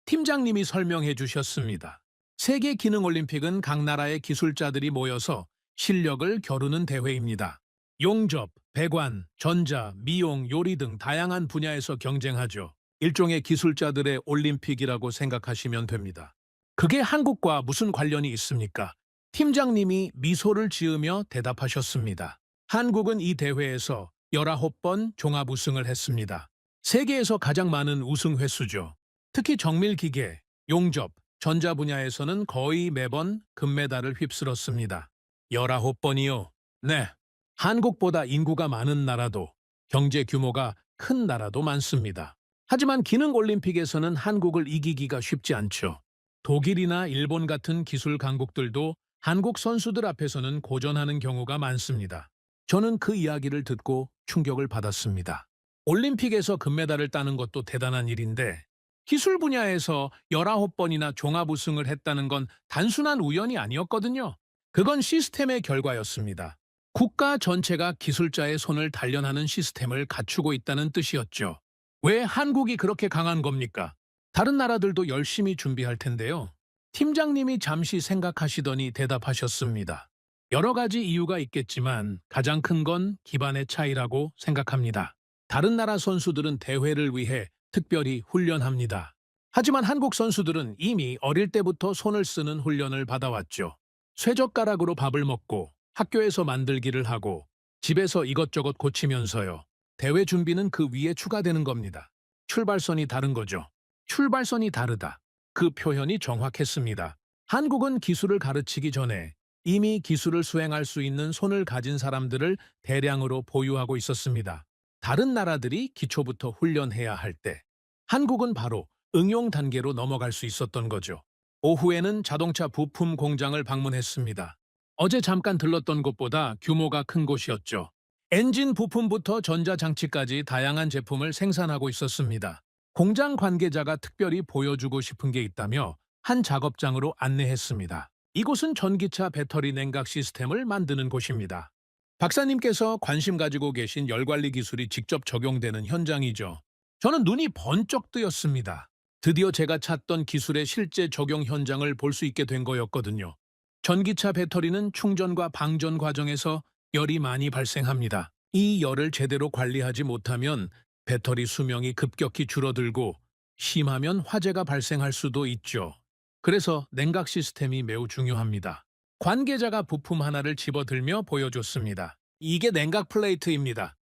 팀장님이 설명해 주셨습니다. 세계 기능 올림픽은 각 나라의 기술자들이 모여서 실력을 겨루는 대회입니다. 용접, 배관, 전자, 미용, 요리 등 다양한 분야에서 경쟁하죠. 일종의 기술자들의 올림픽이라고 생각하시면 됩니다. 그게 한국과 무슨 관련이 있습니까? 팀장님이 미소를 지으며 대답하셨습니다. 한국은 이 대회에서 19번 종합 우승을 했습니다. 세계에서 가장 많은 우승 횟수죠. 특히 정밀기계, 용접, 전자 분야에서는 거의 매번 금메달을 휩쓸었습니다. 19번이요? 네. 한국보다 인구가 많은 나라도, 경제 규모가 큰 나라도 많습니다. 하지만 기능 올림픽에서는 한국을 이기기가 쉽지 않죠. 독일이나 일본 같은 기술 강국들도 한국 선수들 앞에서는 고전하는 경우가 많습니다. 저는 그 이야기를 듣고 충격을 받았습니다. 올림픽에서 금메달을 따는 것도 대단한 일인데 기술 분야에서 19번이나 종합 우승을 했다는 건 단순한 우연이 아니었거든요. 그건 시스템의 결과였습니다. 국가 전체가 기술자의 손을 단련하는 시스템을 갖추고 있다는 뜻이었죠. 왜 한국이 그렇게 강한 겁니까? 다른 나라들도 열심히 준비할 텐데요. 팀장님이 잠시 생각하시더니 대답하셨습니다. 여러 가지 이유가 있겠지만 가장 큰 건 기반의 차이라고 생각합니다. 다른 나라 선수들은 대회를 위해 특별히 훈련합니다. 하지만 한국 선수들은 이미 어릴 때부터 손을 쓰는 훈련을 받아왔죠. 쇠젓가락으로 밥을 먹고 학교에서 만들기를 하고 집에서 이것저것 고치면서요. 대회 준비는 그 위에 추가되는 겁니다. 출발선이 다른 거죠. 출발선이 다르다. 그 표현이 정확했습니다. 한국은 기술을 가르치기 전에 이미 기술을 수행할 수 있는 손을 가진 사람들을 대량으로 보유하고 있었습니다. 다른 나라들이 기초부터 훈련해야 할 때 한국은 바로 응용 단계로 넘어갈 수 있었던 거죠. 오후에는 자동차 부품 공장을 방문했습니다. 어제 잠깐 들렀던 곳보다 규모가 큰 곳이었죠. 엔진 부품부터 전자장치까지 다양한 제품을 생산하고 있었습니다. 공장 관계자가 특별히 보여주고 싶은 게 있다며 한 작업장으로 안내했습니다. 이곳은 전기차 배터리 냉각 시스템을 만드는 곳입니다. 박사님께서 관심 가지고 계신 열관리 기술이 직접 적용되는 현장이죠. 저는 눈이 번쩍 뜨였습니다. 드디어 제가 찾던 기술의 실제 적용 현장을 볼 수 있게 된 거였거든요. 전기차 배터리는 충전과 방전 과정에서 열이 많이 발생합니다. 이 열을 제대로 관리하지 못하면 배터리 수명이 급격히 줄어들고 심하면 화재가 발생할 수도 있죠. 그래서 냉각 시스템이 매우 중요합니다. 관계자가 부품 하나를 집어들며 보여줬습니다. 이게 냉각 플레이트입니다.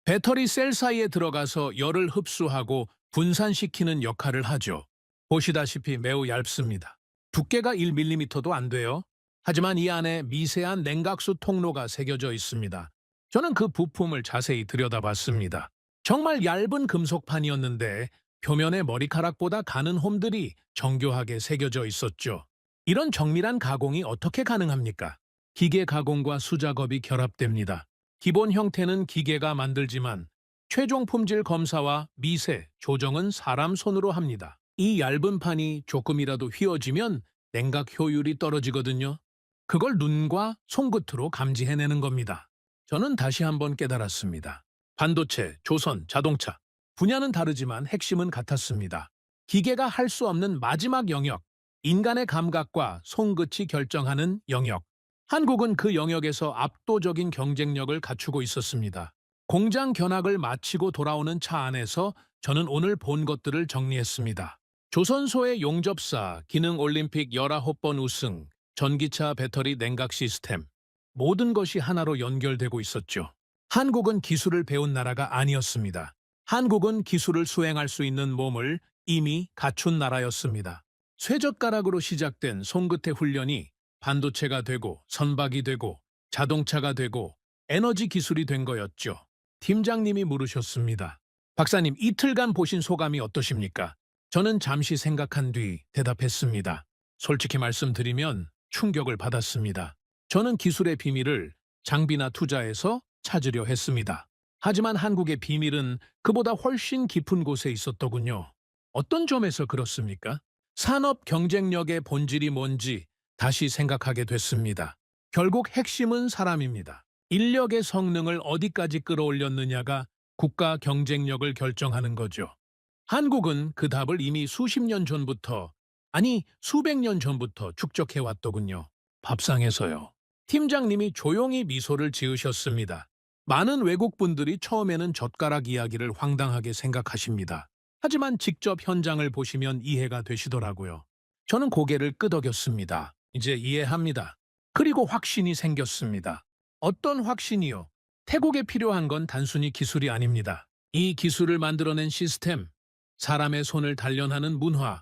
배터리 셀 사이에 들어가서 열을 흡수하고 분산시키는 역할을 하죠. 보시다시피 매우 얇습니다. 두께가 1mm도 안 돼요. 하지만 이 안에 미세한 냉각수 통로가 새겨져 있습니다. 저는 그 부품을 자세히 들여다봤습니다. 정말 얇은 금속판이었는데 표면에 머리카락보다 가는 홈들이 정교하게 새겨져 있었죠. 이런 정밀한 가공이 어떻게 가능합니까? 기계 가공과 수작업이 결합됩니다. 기본 형태는 기계가 만들지만 최종 품질 검사와 미세, 조정은 사람 손으로 합니다. 이 얇은 판이 조금이라도 휘어지면 냉각 효율이 떨어지거든요. 그걸 눈과 손끝으로 감지해내는 겁니다. 저는 다시 한번 깨달았습니다. 반도체, 조선, 자동차. 분야는 다르지만 핵심은 같았습니다. 기계가 할 수 없는 마지막 영역, 인간의 감각과 손끝이 결정하는 영역. 한국은 그 영역에서 압도적인 경쟁력을 갖추고 있었습니다. 공장 견학을 마치고 돌아오는 차 안에서 저는 오늘 본 것들을 정리했습니다. 조선소의 용접사, 기능 올림픽 19번 우승, 전기차 배터리 냉각 시스템. 모든 것이 하나로 연결되고 있었죠. 한국은 기술을 배운 나라가 아니었습니다. 한국은 기술을 수행할 수 있는 몸을 이미 갖춘 나라였습니다. 쇠젓가락으로 시작된 손끝의 훈련이 반도체가 되고 선박이 되고 자동차가 되고 에너지 기술이 된 거였죠. 팀장님이 물으셨습니다. 박사님, 이틀간 보신 소감이 어떠십니까? 저는 잠시 생각한 뒤 대답했습니다. 솔직히 말씀드리면 충격을 받았습니다. 저는 기술의 비밀을 장비나 투자에서 찾으려 했습니다. 하지만 한국의 비밀은 그보다 훨씬 깊은 곳에 있었더군요. 어떤 점에서 그렇습니까? 산업 경쟁력의 본질이 뭔지 다시 생각하게 됐습니다. 결국 핵심은 사람입니다. 인력의 성능을 어디까지 끌어올렸느냐가 국가 경쟁력을 결정하는 거죠. 한국은 그 답을 이미 수십 년 전부터, 아니 수백 년 전부터 축적해 왔더군요. 밥상에서요. 팀장님이 조용히 미소를 지으셨습니다. 많은 외국 분들이 처음에는 젓가락 이야기를 황당하게 생각하십니다. 하지만 직접 현장을 보시면 이해가 되시더라고요. 저는 고개를 끄덕였습니다. 이제 이해합니다. 그리고 확신이 생겼습니다. 어떤 확신이요? 태국에 필요한 건 단순히 기술이 아닙니다. 이 기술을 만들어낸 시스템, 사람의 손을 단련하는 문화,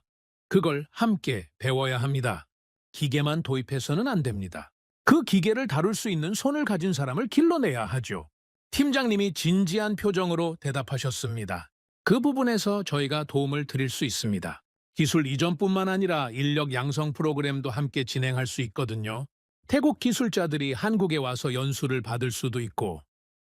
그걸 함께 배워야 합니다. 기계만 도입해서는 안 됩니다. 그 기계를 다룰 수 있는 손을 가진 사람을 길러내야 하죠. 팀장님이 진지한 표정으로 대답하셨습니다. 그 부분에서 저희가 도움을 드릴 수 있습니다. 기술 이전뿐만 아니라 인력 양성 프로그램도 함께 진행할 수 있거든요. 태국 기술자들이 한국에 와서 연수를 받을 수도 있고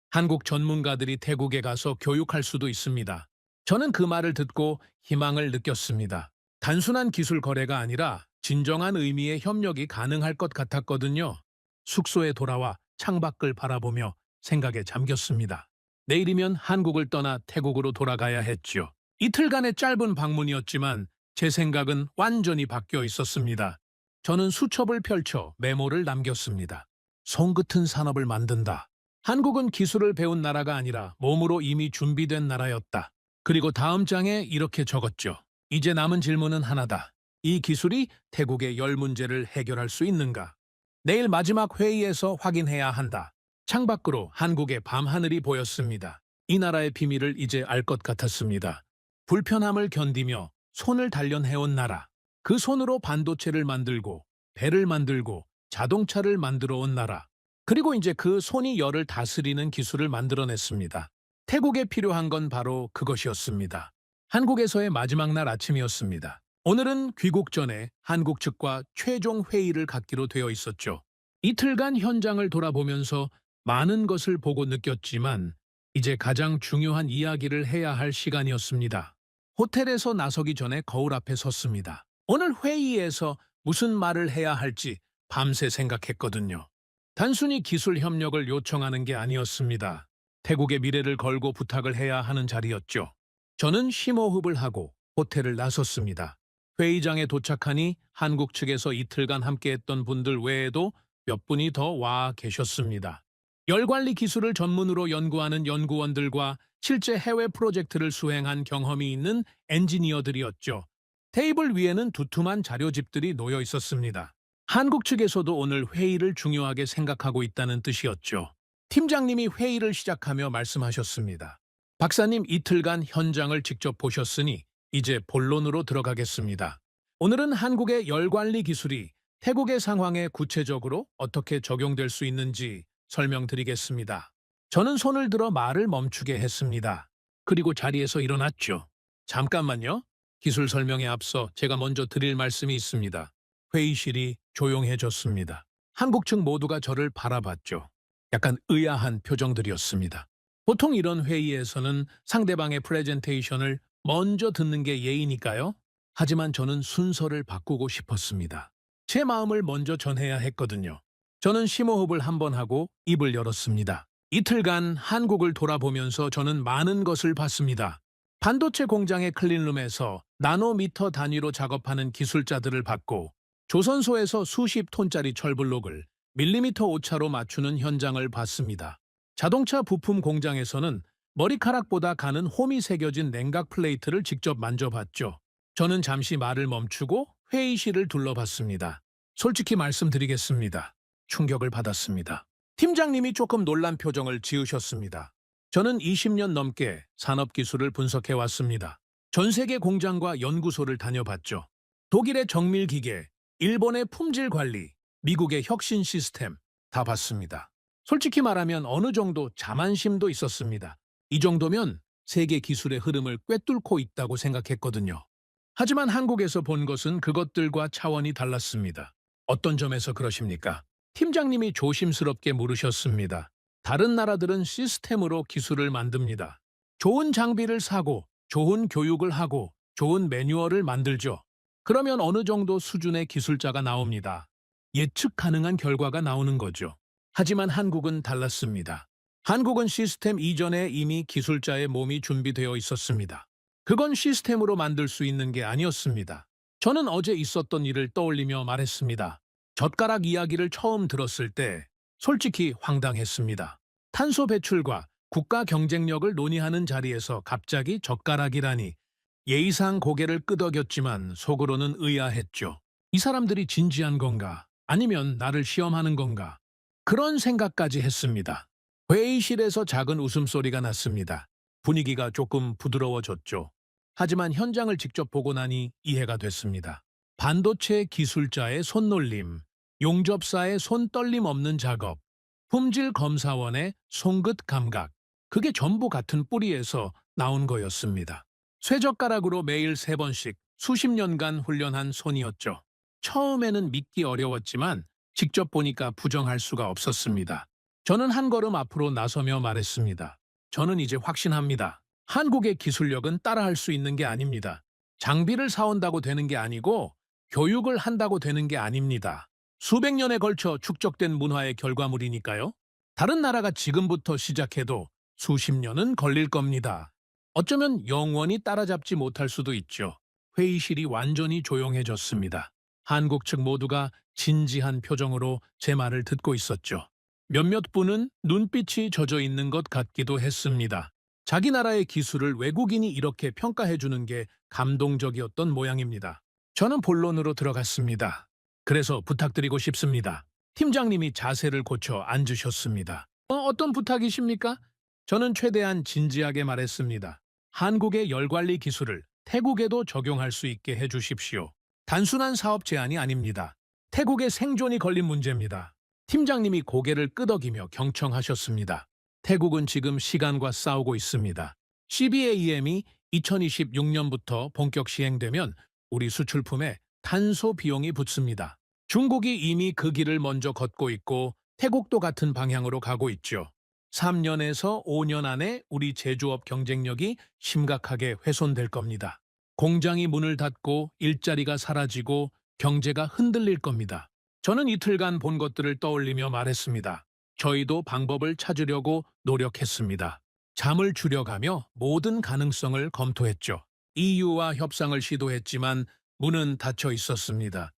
한국 전문가들이 태국에 가서 교육할 수도 있습니다. 저는 그 말을 듣고 희망을 느꼈습니다. 단순한 기술 거래가 아니라 진정한 의미의 협력이 가능할 것 같았거든요. 숙소에 돌아와 창밖을 바라보며 생각에 잠겼습니다. 내일이면 한국을 떠나 태국으로 돌아가야 했죠. 이틀간의 짧은 방문이었지만 제 생각은 완전히 바뀌어 있었습니다. 저는 수첩을 펼쳐 메모를 남겼습니다. 손끝은 산업을 만든다. 한국은 기술을 배운 나라가 아니라 몸으로 이미 준비된 나라였다. 그리고 다음 장에 이렇게 적었죠. 이제 남은 질문은 하나다. 이 기술이 태국의 열 문제를 해결할 수 있는가? 내일 마지막 회의에서 확인해야 한다. 창밖으로 한국의 밤하늘이 보였습니다. 이 나라의 비밀을 이제 알 것 같았습니다. 불편함을 견디며 손을 단련해온 나라. 그 손으로 반도체를 만들고 배를 만들고 자동차를 만들어 온 나라. 그리고 이제 그 손이 열을 다스리는 기술을 만들어냈습니다. 태국에 필요한 건 바로 그것이었습니다. 한국에서의 마지막 날 아침이었습니다. 오늘은 귀국 전에 한국 측과 최종 회의를 갖기로 되어 있었죠. 이틀간 현장을 돌아보면서 많은 것을 보고 느꼈지만 이제 가장 중요한 이야기를 해야 할 시간이었습니다. 호텔에서 나서기 전에 거울 앞에 섰습니다. 오늘 회의에서 무슨 말을 해야 할지 밤새 생각했거든요. 단순히 기술 협력을 요청하는 게 아니었습니다. 태국의 미래를 걸고 부탁을 해야 하는 자리였죠. 저는 심호흡을 하고 호텔을 나섰습니다. 회의장에 도착하니 한국 측에서 이틀간 함께했던 분들 외에도 몇 분이 더 와 계셨습니다. 열관리 기술을 전문으로 연구하는 연구원들과 실제 해외 프로젝트를 수행한 경험이 있는 엔지니어들이었죠. 테이블 위에는 두툼한 자료집들이 놓여 있었습니다. 한국 측에서도 오늘 회의를 중요하게 생각하고 있다는 뜻이었죠. 팀장님이 회의를 시작하며 말씀하셨습니다. 박사님, 이틀간 현장을 직접 보셨으니 이제 본론으로 들어가겠습니다. 오늘은 한국의 열관리 기술이 태국의 상황에 구체적으로 어떻게 적용될 수 있는지 설명드리겠습니다. 저는 손을 들어 말을 멈추게 했습니다. 그리고 자리에서 일어났죠. 잠깐만요. 기술 설명에 앞서 제가 먼저 드릴 말씀이 있습니다. 회의실이 조용해졌습니다. 한국 측 모두가 저를 바라봤죠. 약간 의아한 표정들이었습니다. 보통 이런 회의에서는 상대방의 프레젠테이션을 먼저 듣는 게 예의니까요. 하지만 저는 순서를 바꾸고 싶었습니다. 제 마음을 먼저 전해야 했거든요. 저는 심호흡을 한번 하고 입을 열었습니다. 이틀간 한국을 돌아보면서 저는 많은 것을 봤습니다. 반도체 공장의 클린룸에서 나노미터 단위로 작업하는 기술자들을 봤고 조선소에서 수십 톤짜리 철블록을 밀리미터 오차로 맞추는 현장을 봤습니다. 자동차 부품 공장에서는 머리카락보다 가는 홈이 새겨진 냉각 플레이트를 직접 만져봤죠. 저는 잠시 말을 멈추고 회의실을 둘러봤습니다. 솔직히 말씀드리겠습니다. 충격을 받았습니다. 팀장님이 조금 놀란 표정을 지으셨습니다. 저는 20년 넘게 산업기술을 분석해왔습니다. 전 세계 공장과 연구소를 다녀봤죠. 독일의 정밀기계, 일본의 품질관리, 미국의 혁신 시스템 다 봤습니다. 솔직히 말하면 어느 정도 자만심도 있었습니다. 이 정도면 세계 기술의 흐름을 꿰뚫고 있다고 생각했거든요. 하지만 한국에서 본 것은 그것들과 차원이 달랐습니다. 어떤 점에서 그러십니까? 팀장님이 조심스럽게 물으셨습니다. 다른 나라들은 시스템으로 기술을 만듭니다. 좋은 장비를 사고, 좋은 교육을 하고, 좋은 매뉴얼을 만들죠. 그러면 어느 정도 수준의 기술자가 나옵니다. 예측 가능한 결과가 나오는 거죠. 하지만 한국은 달랐습니다. 한국은 시스템 이전에 이미 기술자의 몸이 준비되어 있었습니다. 그건 시스템으로 만들 수 있는 게 아니었습니다. 저는 어제 있었던 일을 떠올리며 말했습니다. 젓가락 이야기를 처음 들었을 때 솔직히 황당했습니다. 탄소 배출과 국가 경쟁력을 논의하는 자리에서 갑자기 젓가락이라니 예의상 고개를 끄덕였지만 속으로는 의아했죠. 이 사람들이 진지한 건가? 아니면 나를 시험하는 건가? 그런 생각까지 했습니다. 회의실에서 작은 웃음소리가 났습니다. 분위기가 조금 부드러워졌죠. 하지만 현장을 직접 보고 나니 이해가 됐습니다. 반도체 기술자의 손놀림, 용접사의 손떨림 없는 작업, 품질 검사원의 손끝 감각, 그게 전부 같은 뿌리에서 나온 거였습니다. 쇠젓가락으로 매일 3번씩 수십 년간 훈련한 손이었죠. 처음에는 믿기 어려웠지만 직접 보니까 부정할 수가 없었습니다. 저는 한 걸음 앞으로 나서며 말했습니다. 저는 이제 확신합니다. 한국의 기술력은 따라할 수 있는 게 아닙니다. 장비를 사온다고 되는 게 아니고 교육을 한다고 되는 게 아닙니다. 수백 년에 걸쳐 축적된 문화의 결과물이니까요. 다른 나라가 지금부터 시작해도 수십 년은 걸릴 겁니다. 어쩌면 영원히 따라잡지 못할 수도 있죠. 회의실이 완전히 조용해졌습니다. 한국 측 모두가 진지한 표정으로 제 말을 듣고 있었죠. 몇몇 분은 눈빛이 젖어 있는 것 같기도 했습니다. 자기 나라의 기술을 외국인이 이렇게 평가해주는 게 감동적이었던 모양입니다. 저는 본론으로 들어갔습니다. 그래서 부탁드리고 싶습니다. 팀장님이 자세를 고쳐 앉으셨습니다. 어떤 부탁이십니까? 저는 최대한 진지하게 말했습니다. 한국의 열관리 기술을 태국에도 적용할 수 있게 해주십시오. 단순한 사업 제안이 아닙니다. 태국의 생존이 걸린 문제입니다. 팀장님이 고개를 끄덕이며 경청하셨습니다. 태국은 지금 시간과 싸우고 있습니다. CBAM이 2026년부터 본격 시행되면 우리 수출품에 탄소 비용이 붙습니다. 중국이 이미 그 길을 먼저 걷고 있고 태국도 같은 방향으로 가고 있죠. 3년에서 5년 안에 우리 제조업 경쟁력이 심각하게 훼손될 겁니다. 공장이 문을 닫고 일자리가 사라지고 경제가 흔들릴 겁니다. 저는 이틀간 본 것들을 떠올리며 말했습니다. 저희도 방법을 찾으려고 노력했습니다. 잠을 줄여가며 모든 가능성을 검토했죠. EU와 협상을 시도했지만 문은 닫혀 있었습니다.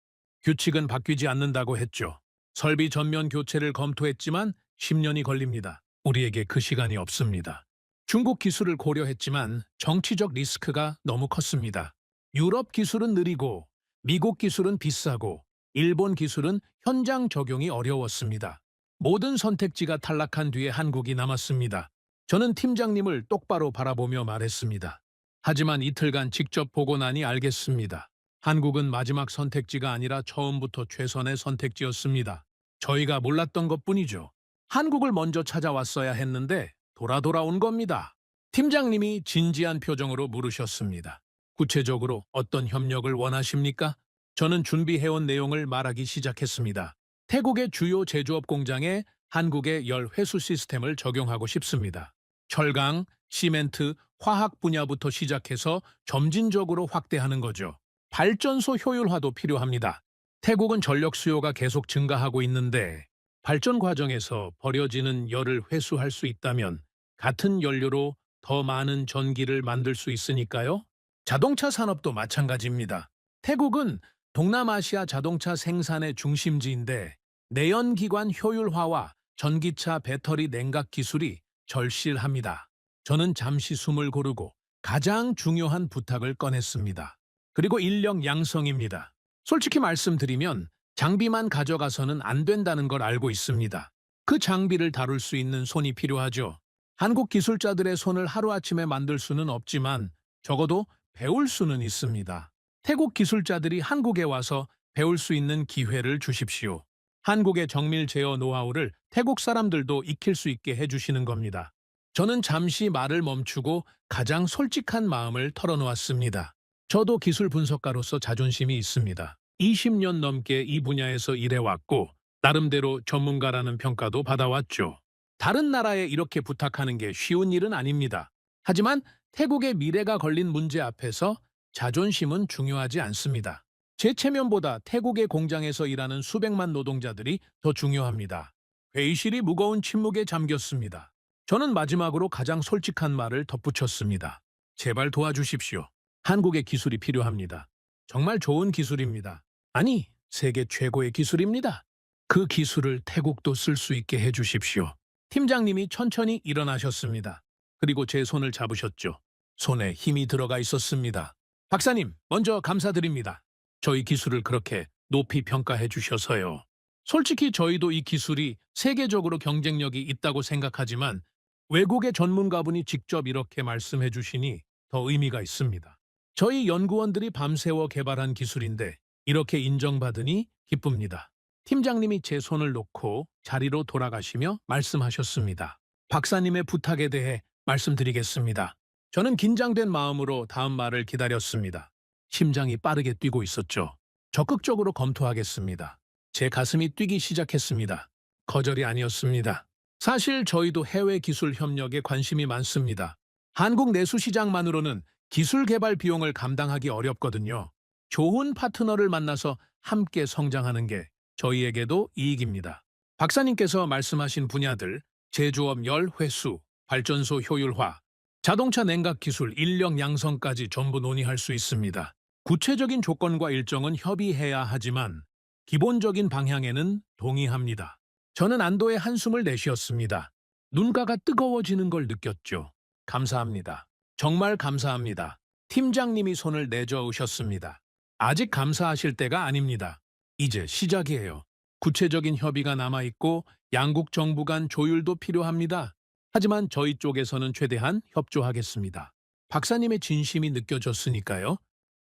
규칙은 바뀌지 않는다고 했죠. 설비 전면 교체를 검토했지만 10년이 걸립니다. 우리에게 그 시간이 없습니다. 중국 기술을 고려했지만 정치적 리스크가 너무 컸습니다. 유럽 기술은 느리고 미국 기술은 비싸고 일본 기술은 현장 적용이 어려웠습니다. 모든 선택지가 탈락한 뒤에 한국이 남았습니다. 저는 팀장님을 똑바로 바라보며 말했습니다. 하지만 이틀간 직접 보고 나니 알겠습니다. 한국은 마지막 선택지가 아니라 처음부터 최선의 선택지였습니다. 저희가 몰랐던 것뿐이죠. 한국을 먼저 찾아왔어야 했는데 돌아온 겁니다. 팀장님이 진지한 표정으로 물으셨습니다. 구체적으로 어떤 협력을 원하십니까? 저는 준비해온 내용을 말하기 시작했습니다. 태국의 주요 제조업 공장에 한국의 열 회수 시스템을 적용하고 싶습니다. 철강, 시멘트, 화학 분야부터 시작해서 점진적으로 확대하는 거죠. 발전소 효율화도 필요합니다. 태국은 전력 수요가 계속 증가하고 있는데 발전 과정에서 버려지는 열을 회수할 수 있다면 같은 연료로 더 많은 전기를 만들 수 있으니까요. 자동차 산업도 마찬가지입니다. 태국은 동남아시아 자동차 생산의 중심지인데 내연기관 효율화와 전기차 배터리 냉각 기술이 절실합니다. 저는 잠시 숨을 고르고 가장 중요한 부탁을 꺼냈습니다. 그리고 인력 양성입니다. 솔직히 말씀드리면 장비만 가져가서는 안 된다는 걸 알고 있습니다. 그 장비를 다룰 수 있는 손이 필요하죠. 한국 기술자들의 손을 하루아침에 만들 수는 없지만 적어도 배울 수는 있습니다. 태국 기술자들이 한국에 와서 배울 수 있는 기회를 주십시오. 한국의 정밀 제어 노하우를 태국 사람들도 익힐 수 있게 해주시는 겁니다. 저는 잠시 말을 멈추고 가장 솔직한 마음을 털어놓았습니다. 저도 기술 분석가로서 자존심이 있습니다. 20년 넘게 이 분야에서 일해왔고 나름대로 전문가라는 평가도 받아왔죠. 다른 나라에 이렇게 부탁하는 게 쉬운 일은 아닙니다. 하지만 태국의 미래가 걸린 문제 앞에서 자존심은 중요하지 않습니다. 제 체면보다 태국의 공장에서 일하는 수백만 노동자들이 더 중요합니다. 회의실이 무거운 침묵에 잠겼습니다. 저는 마지막으로 가장 솔직한 말을 덧붙였습니다. 제발 도와주십시오. 한국의 기술이 필요합니다. 정말 좋은 기술입니다. 아니, 세계 최고의 기술입니다. 그 기술을 태국도 쓸 수 있게 해주십시오. 팀장님이 천천히 일어나셨습니다. 그리고 제 손을 잡으셨죠. 손에 힘이 들어가 있었습니다. 박사님, 먼저 감사드립니다. 저희 기술을 그렇게 높이 평가해 주셔서요. 솔직히 저희도 이 기술이 세계적으로 경쟁력이 있다고 생각하지만 외국의 전문가분이 직접 이렇게 말씀해 주시니 더 의미가 있습니다. 저희 연구원들이 밤새워 개발한 기술인데 이렇게 인정받으니 기쁩니다. 팀장님이 제 손을 놓고 자리로 돌아가시며 말씀하셨습니다. 박사님의 부탁에 대해 말씀드리겠습니다. 저는 긴장된 마음으로 다음 말을 기다렸습니다. 심장이 빠르게 뛰고 있었죠. 적극적으로 검토하겠습니다. 제 가슴이 뛰기 시작했습니다. 거절이 아니었습니다. 사실 저희도 해외 기술 협력에 관심이 많습니다. 한국 내수 시장만으로는 기술 개발 비용을 감당하기 어렵거든요. 좋은 파트너를 만나서 함께 성장하는 게 저희에게도 이익입니다. 박사님께서 말씀하신 분야들, 제조업 열 회수, 발전소 효율화, 자동차 냉각 기술, 인력 양성까지 전부 논의할 수 있습니다. 구체적인 조건과 일정은 협의해야 하지만 기본적인 방향에는 동의합니다. 저는 안도의 한숨을 내쉬었습니다. 눈가가 뜨거워지는 걸 느꼈죠. 감사합니다. 정말 감사합니다. 팀장님이 손을 내저으셨습니다. 아직 감사하실 때가 아닙니다. 이제 시작이에요. 구체적인 협의가 남아있고 양국 정부 간 조율도 필요합니다. 하지만 저희 쪽에서는 최대한 협조하겠습니다. 박사님의 진심이 느껴졌으니까요.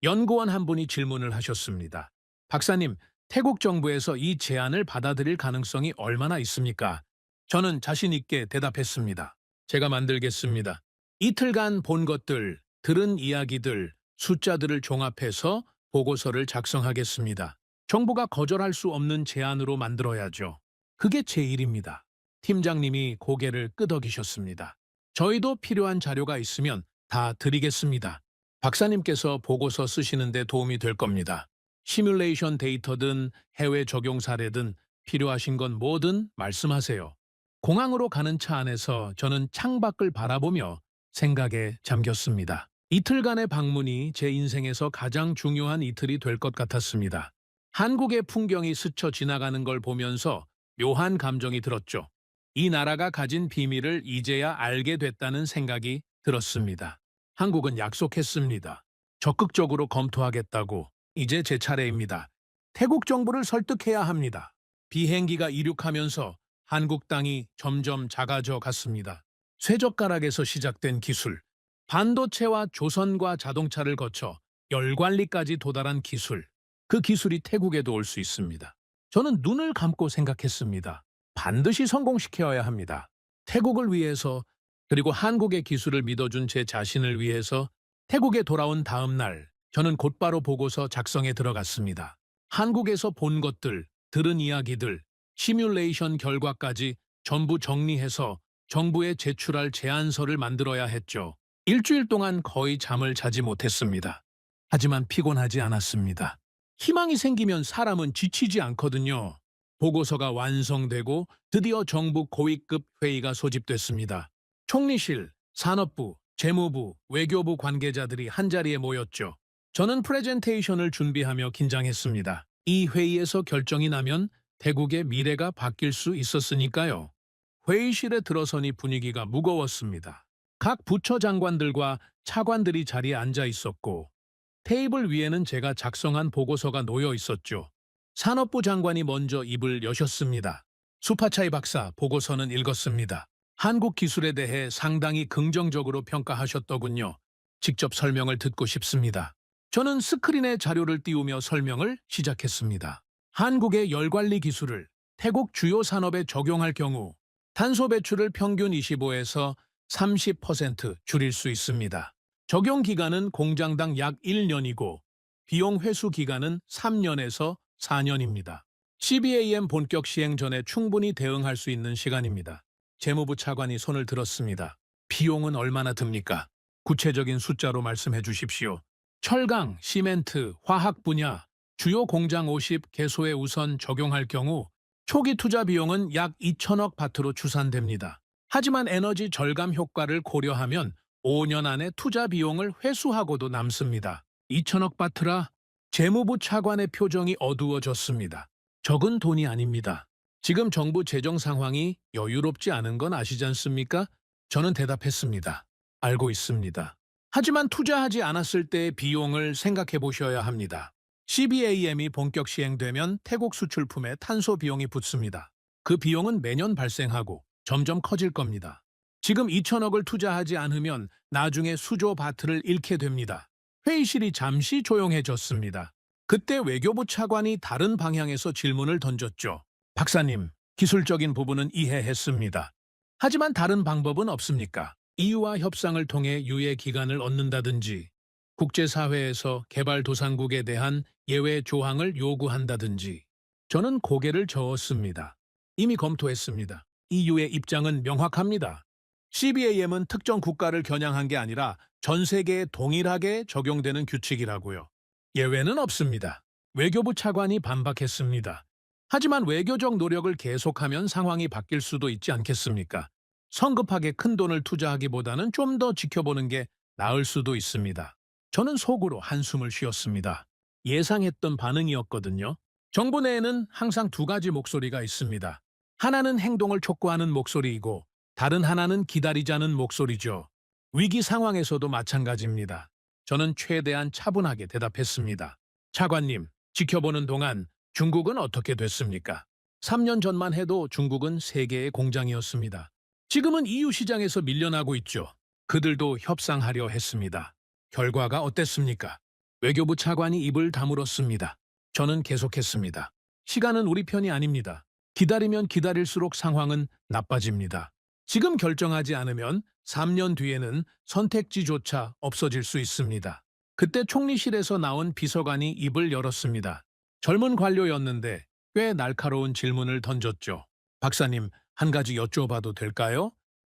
연구원 한 분이 질문을 하셨습니다. 박사님, 태국 정부에서 이 제안을 받아들일 가능성이 얼마나 있습니까? 저는 자신 있게 대답했습니다. 제가 만들겠습니다. 이틀간 본 것들, 들은 이야기들, 숫자들을 종합해서 보고서를 작성하겠습니다. 정부가 거절할 수 없는 제안으로 만들어야죠. 그게 제 일입니다. 팀장님이 고개를 끄덕이셨습니다. 저희도 필요한 자료가 있으면 다 드리겠습니다. 박사님께서 보고서 쓰시는데 도움이 될 겁니다. 시뮬레이션 데이터든 해외 적용 사례든 필요하신 건 뭐든 말씀하세요. 공항으로 가는 차 안에서 저는 창밖을 바라보며 생각에 잠겼습니다. 이틀간의 방문이 제 인생에서 가장 중요한 이틀이 될 것 같았습니다. 한국의 풍경이 스쳐 지나가는 걸 보면서 묘한 감정이 들었죠. 이 나라가 가진 비밀을 이제야 알게 됐다는 생각이 들었습니다. 한국은 약속했습니다. 적극적으로 검토하겠다고. 이제 제 차례입니다. 태국 정부를 설득해야 합니다. 비행기가 이륙하면서 한국 땅이 점점 작아져 갔습니다. 쇠젓가락에서 시작된 기술, 반도체와 조선과 자동차를 거쳐 열관리까지 도달한 기술, 그 기술이 태국에도 올 수 있습니다. 저는 눈을 감고 생각했습니다. 반드시 성공시켜야 합니다. 태국을 위해서, 그리고 한국의 기술을 믿어준 제 자신을 위해서. 태국에 돌아온 다음 날, 저는 곧바로 보고서 작성에 들어갔습니다. 한국에서 본 것들, 들은 이야기들, 시뮬레이션 결과까지 전부 정리해서 정부에 제출할 제안서를 만들어야 했죠. 일주일 동안 거의 잠을 자지 못했습니다. 하지만 피곤하지 않았습니다. 희망이 생기면 사람은 지치지 않거든요. 보고서가 완성되고 드디어 정부 고위급 회의가 소집됐습니다. 총리실, 산업부, 재무부, 외교부 관계자들이 한자리에 모였죠. 저는 프레젠테이션을 준비하며 긴장했습니다. 이 회의에서 결정이 나면 태국의 미래가 바뀔 수 있었으니까요. 회의실에 들어서니 분위기가 무거웠습니다. 각 부처 장관들과 차관들이 자리에 앉아 있었고 테이블 위에는 제가 작성한 보고서가 놓여 있었죠. 산업부 장관이 먼저 입을 여셨습니다. 수파차이 박사, 보고서는 읽었습니다. 한국 기술에 대해 상당히 긍정적으로 평가하셨더군요. 직접 설명을 듣고 싶습니다. 저는 스크린에 자료를 띄우며 설명을 시작했습니다. 한국의 열관리 기술을 태국 주요 산업에 적용할 경우 탄소 배출을 평균 25에서 30% 줄일 수 있습니다. 적용 기간은 공장당 약 1년이고 비용 회수 기간은 3년에서 4년입니다. CBAM 본격 시행 전에 충분히 대응할 수 있는 시간입니다. 재무부 차관이 손을 들었습니다. 비용은 얼마나 듭니까? 구체적인 숫자로 말씀해 주십시오. 철강, 시멘트, 화학 분야, 주요 공장 50개소에 우선 적용할 경우 초기 투자 비용은 약 2천억 바트로 추산됩니다. 하지만 에너지 절감 효과를 고려하면 5년 안에 투자 비용을 회수하고도 남습니다. 2천억 바트라? 재무부 차관의 표정이 어두워졌습니다. 적은 돈이 아닙니다. 지금 정부 재정 상황이 여유롭지 않은 건 아시지 않습니까? 저는 대답했습니다. 알고 있습니다. 하지만 투자하지 않았을 때의 비용을 생각해 보셔야 합니다. CBAM이 본격 시행되면 태국 수출품에 탄소 비용이 붙습니다. 그 비용은 매년 발생하고 점점 커질 겁니다. 지금 2천억을 투자하지 않으면 나중에 수조 바트를 잃게 됩니다. 회의실이 잠시 조용해졌습니다. 그때 외교부 차관이 다른 방향에서 질문을 던졌죠. 박사님, 기술적인 부분은 이해했습니다. 하지만 다른 방법은 없습니까? EU와 협상을 통해 유예 기간을 얻는다든지, 국제사회에서 개발도상국에 대한 예외 조항을 요구한다든지. 저는 고개를 저었습니다. 이미 검토했습니다. EU의 입장은 명확합니다. CBAM은 특정 국가를 겨냥한 게 아니라 전 세계에 동일하게 적용되는 규칙이라고요. 예외는 없습니다. 외교부 차관이 반박했습니다. 하지만 외교적 노력을 계속하면 상황이 바뀔 수도 있지 않겠습니까? 성급하게 큰 돈을 투자하기보다는 좀 더 지켜보는 게 나을 수도 있습니다. 저는 속으로 한숨을 쉬었습니다. 예상했던 반응이었거든요. 정부 내에는 항상 두 가지 목소리가 있습니다. 하나는 행동을 촉구하는 목소리이고 다른 하나는 기다리자는 목소리죠. 위기 상황에서도 마찬가지입니다. 저는 최대한 차분하게 대답했습니다. 차관님, 지켜보는 동안 중국은 어떻게 됐습니까? 3년 전만 해도 중국은 세계의 공장이었습니다. 지금은 EU 시장에서 밀려나고 있죠. 그들도 협상하려 했습니다. 결과가 어땠습니까? 외교부 차관이 입을 다물었습니다. 저는 계속했습니다. 시간은 우리 편이 아닙니다. 기다리면 기다릴수록 상황은 나빠집니다. 지금 결정하지 않으면 3년 뒤에는 선택지조차 없어질 수 있습니다. 그때 총리실에서 나온 비서관이 입을 열었습니다. 젊은 관료였는데 꽤 날카로운 질문을 던졌죠. 박사님, 한 가지 여쭤봐도 될까요?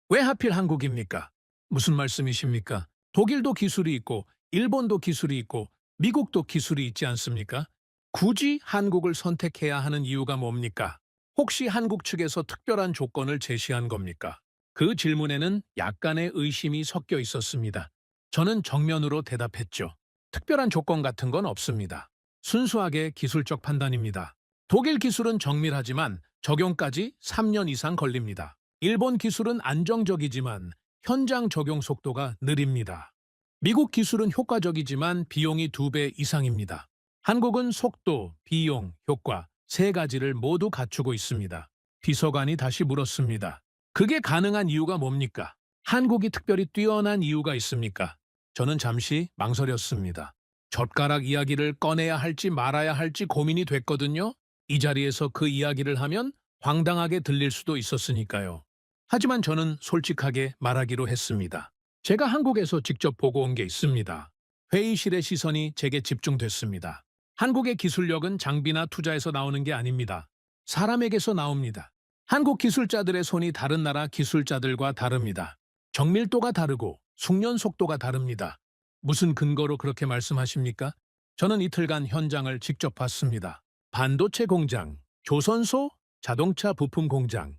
왜 하필 한국입니까? 무슨 말씀이십니까? 독일도 기술이 있고 일본도 기술이 있고 미국도 기술이 있지 않습니까? 굳이 한국을 선택해야 하는 이유가 뭡니까? 혹시 한국 측에서 특별한 조건을 제시한 겁니까? 그 질문에는 약간의 의심이 섞여 있었습니다. 저는 정면으로 대답했죠. 특별한 조건 같은 건 없습니다. 순수하게 기술적 판단입니다. 독일 기술은 정밀하지만 적용까지 3년 이상 걸립니다. 일본 기술은 안정적이지만 현장 적용 속도가 느립니다. 미국 기술은 효과적이지만 비용이 2배 이상입니다. 한국은 속도, 비용, 효과 세 가지를 모두 갖추고 있습니다. 비서관이 다시 물었습니다. 그게 가능한 이유가 뭡니까? 한국이 특별히 뛰어난 이유가 있습니까? 저는 잠시 망설였습니다. 젓가락 이야기를 꺼내야 할지 말아야 할지 고민이 됐거든요. 이 자리에서 그 이야기를 하면 황당하게 들릴 수도 있었으니까요. 하지만 저는 솔직하게 말하기로 했습니다. 제가 한국에서 직접 보고 온 게 있습니다. 회의실의 시선이 제게 집중됐습니다. 한국의 기술력은 장비나 투자에서 나오는 게 아닙니다. 사람에게서 나옵니다. 한국 기술자들의 손이 다른 나라 기술자들과 다릅니다. 정밀도가 다르고 숙련 속도가 다릅니다. 무슨 근거로 그렇게 말씀하십니까? 저는 이틀간 현장을 직접 봤습니다. 반도체 공장, 조선소, 자동차 부품 공장.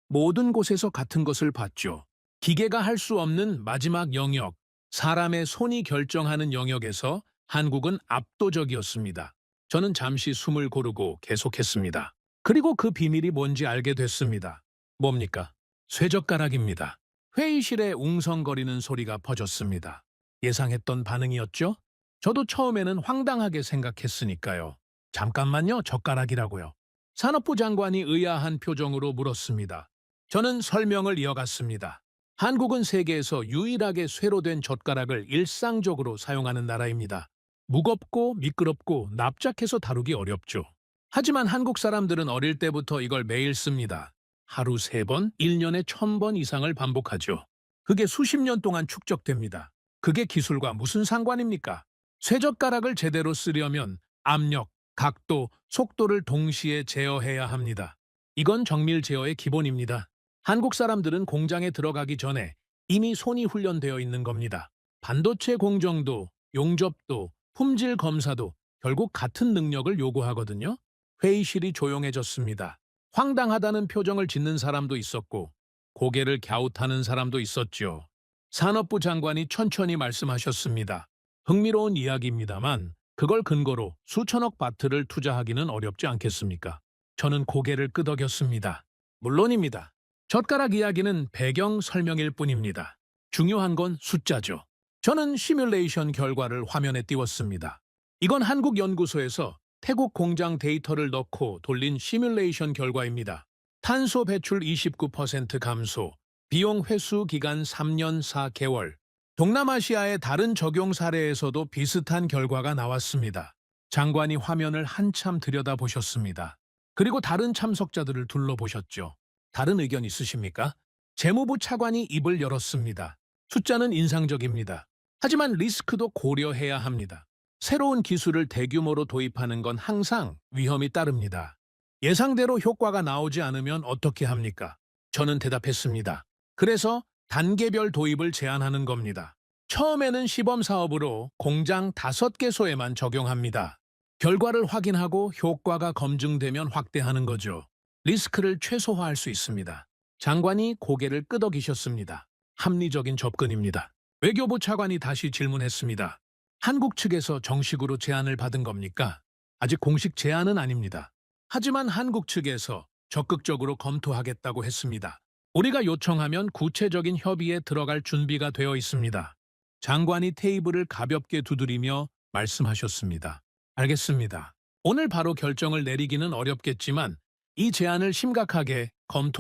모든 곳에서 같은 것을 봤죠. 기계가 할 수 없는 마지막 영역, 사람의 손이 결정하는 영역에서 한국은 압도적이었습니다. 저는 잠시 숨을 고르고 계속했습니다. 그리고 그 비밀이 뭔지 알게 됐습니다. 뭡니까? 쇠젓가락입니다. 회의실에 웅성거리는 소리가 퍼졌습니다. 예상했던 반응이었죠? 저도 처음에는 황당하게 생각했으니까요. 잠깐만요, 젓가락이라고요. 산업부 장관이 의아한 표정으로 물었습니다. 저는 설명을 이어갔습니다. 한국은 세계에서 유일하게 쇠로 된 젓가락을 일상적으로 사용하는 나라입니다. 무겁고 미끄럽고 납작해서 다루기 어렵죠. 하지만 한국 사람들은 어릴 때부터 이걸 매일 씁니다. 하루 3번, 1년에 1000번 이상을 반복하죠. 그게 수십 년 동안 축적됩니다. 그게 기술과 무슨 상관입니까? 쇠젓가락을 제대로 쓰려면 압력, 각도, 속도를 동시에 제어해야 합니다. 이건 정밀 제어의 기본입니다. 한국 사람들은 공장에 들어가기 전에 이미 손이 훈련되어 있는 겁니다. 반도체 공정도, 용접도, 품질 검사도 결국 같은 능력을 요구하거든요. 회의실이 조용해졌습니다. 황당하다는 표정을 짓는 사람도 있었고 고개를 갸웃하는 사람도 있었죠. 산업부 장관이 천천히 말씀하셨습니다. 흥미로운 이야기입니다만 그걸 근거로 수천억 바트를 투자하기는 어렵지 않겠습니까? 저는 고개를 끄덕였습니다. 물론입니다. 젓가락 이야기는 배경 설명일 뿐입니다. 중요한 건 숫자죠. 저는 시뮬레이션 결과를 화면에 띄웠습니다. 이건 한국 연구소에서 태국 공장 데이터를 넣고 돌린 시뮬레이션 결과입니다. 탄소 배출 29% 감소, 비용 회수 기간 3년 4개월. 동남아시아의 다른 적용 사례에서도 비슷한 결과가 나왔습니다. 장관이 화면을 한참 들여다보셨습니다. 그리고 다른 참석자들을 둘러보셨죠. 다른 의견 있으십니까? 재무부 차관이 입을 열었습니다. 숫자는 인상적입니다. 하지만 리스크도 고려해야 합니다. 새로운 기술을 대규모로 도입하는 건 항상 위험이 따릅니다. 예상대로 효과가 나오지 않으면 어떻게 합니까? 저는 대답했습니다. 그래서 단계별 도입을 제한하는 겁니다. 처음에는 시범 사업으로 공장 5개소에만 적용합니다. 결과를 확인하고 효과가 검증되면 확대하는 거죠. 리스크를 최소화할 수 있습니다. 장관이 고개를 끄덕이셨습니다. 합리적인 접근입니다. 외교부 차관이 다시 질문했습니다. 한국 측에서 정식으로 제안을 받은 겁니까? 아직 공식 제안은 아닙니다. 하지만 한국 측에서 적극적으로 검토하겠다고 했습니다. 우리가 요청하면 구체적인 협의에 들어갈 준비가 되어 있습니다. 장관이 테이블을 가볍게 두드리며 말씀하셨습니다. 알겠습니다. 오늘 바로 결정을 내리기는 어렵겠지만 이 제안을 심각하게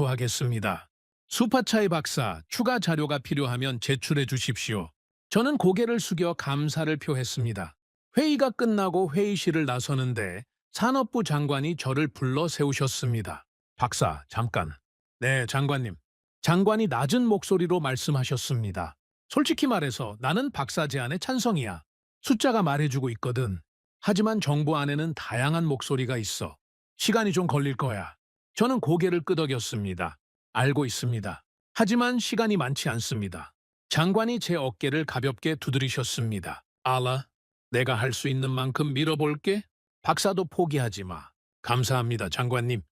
검토하겠습니다. 수파차이 박사, 추가 자료가 필요하면 제출해 주십시오. 저는 고개를 숙여 감사를 표했습니다. 회의가 끝나고 회의실을 나서는데 산업부 장관이 저를 불러 세우셨습니다. 박사, 잠깐. 네, 장관님. 장관이 낮은 목소리로 말씀하셨습니다. 솔직히 말해서 나는 박사 제안에 찬성이야. 숫자가 말해주고 있거든. 하지만 정부 안에는 다양한 목소리가 있어. 시간이 좀 걸릴 거야. 저는 고개를 끄덕였습니다. 알고 있습니다. 하지만 시간이 많지 않습니다. 장관이 제 어깨를 가볍게 두드리셨습니다. 알아, 내가 할 수 있는 만큼 밀어볼게. 박사도 포기하지 마. 감사합니다, 장관님.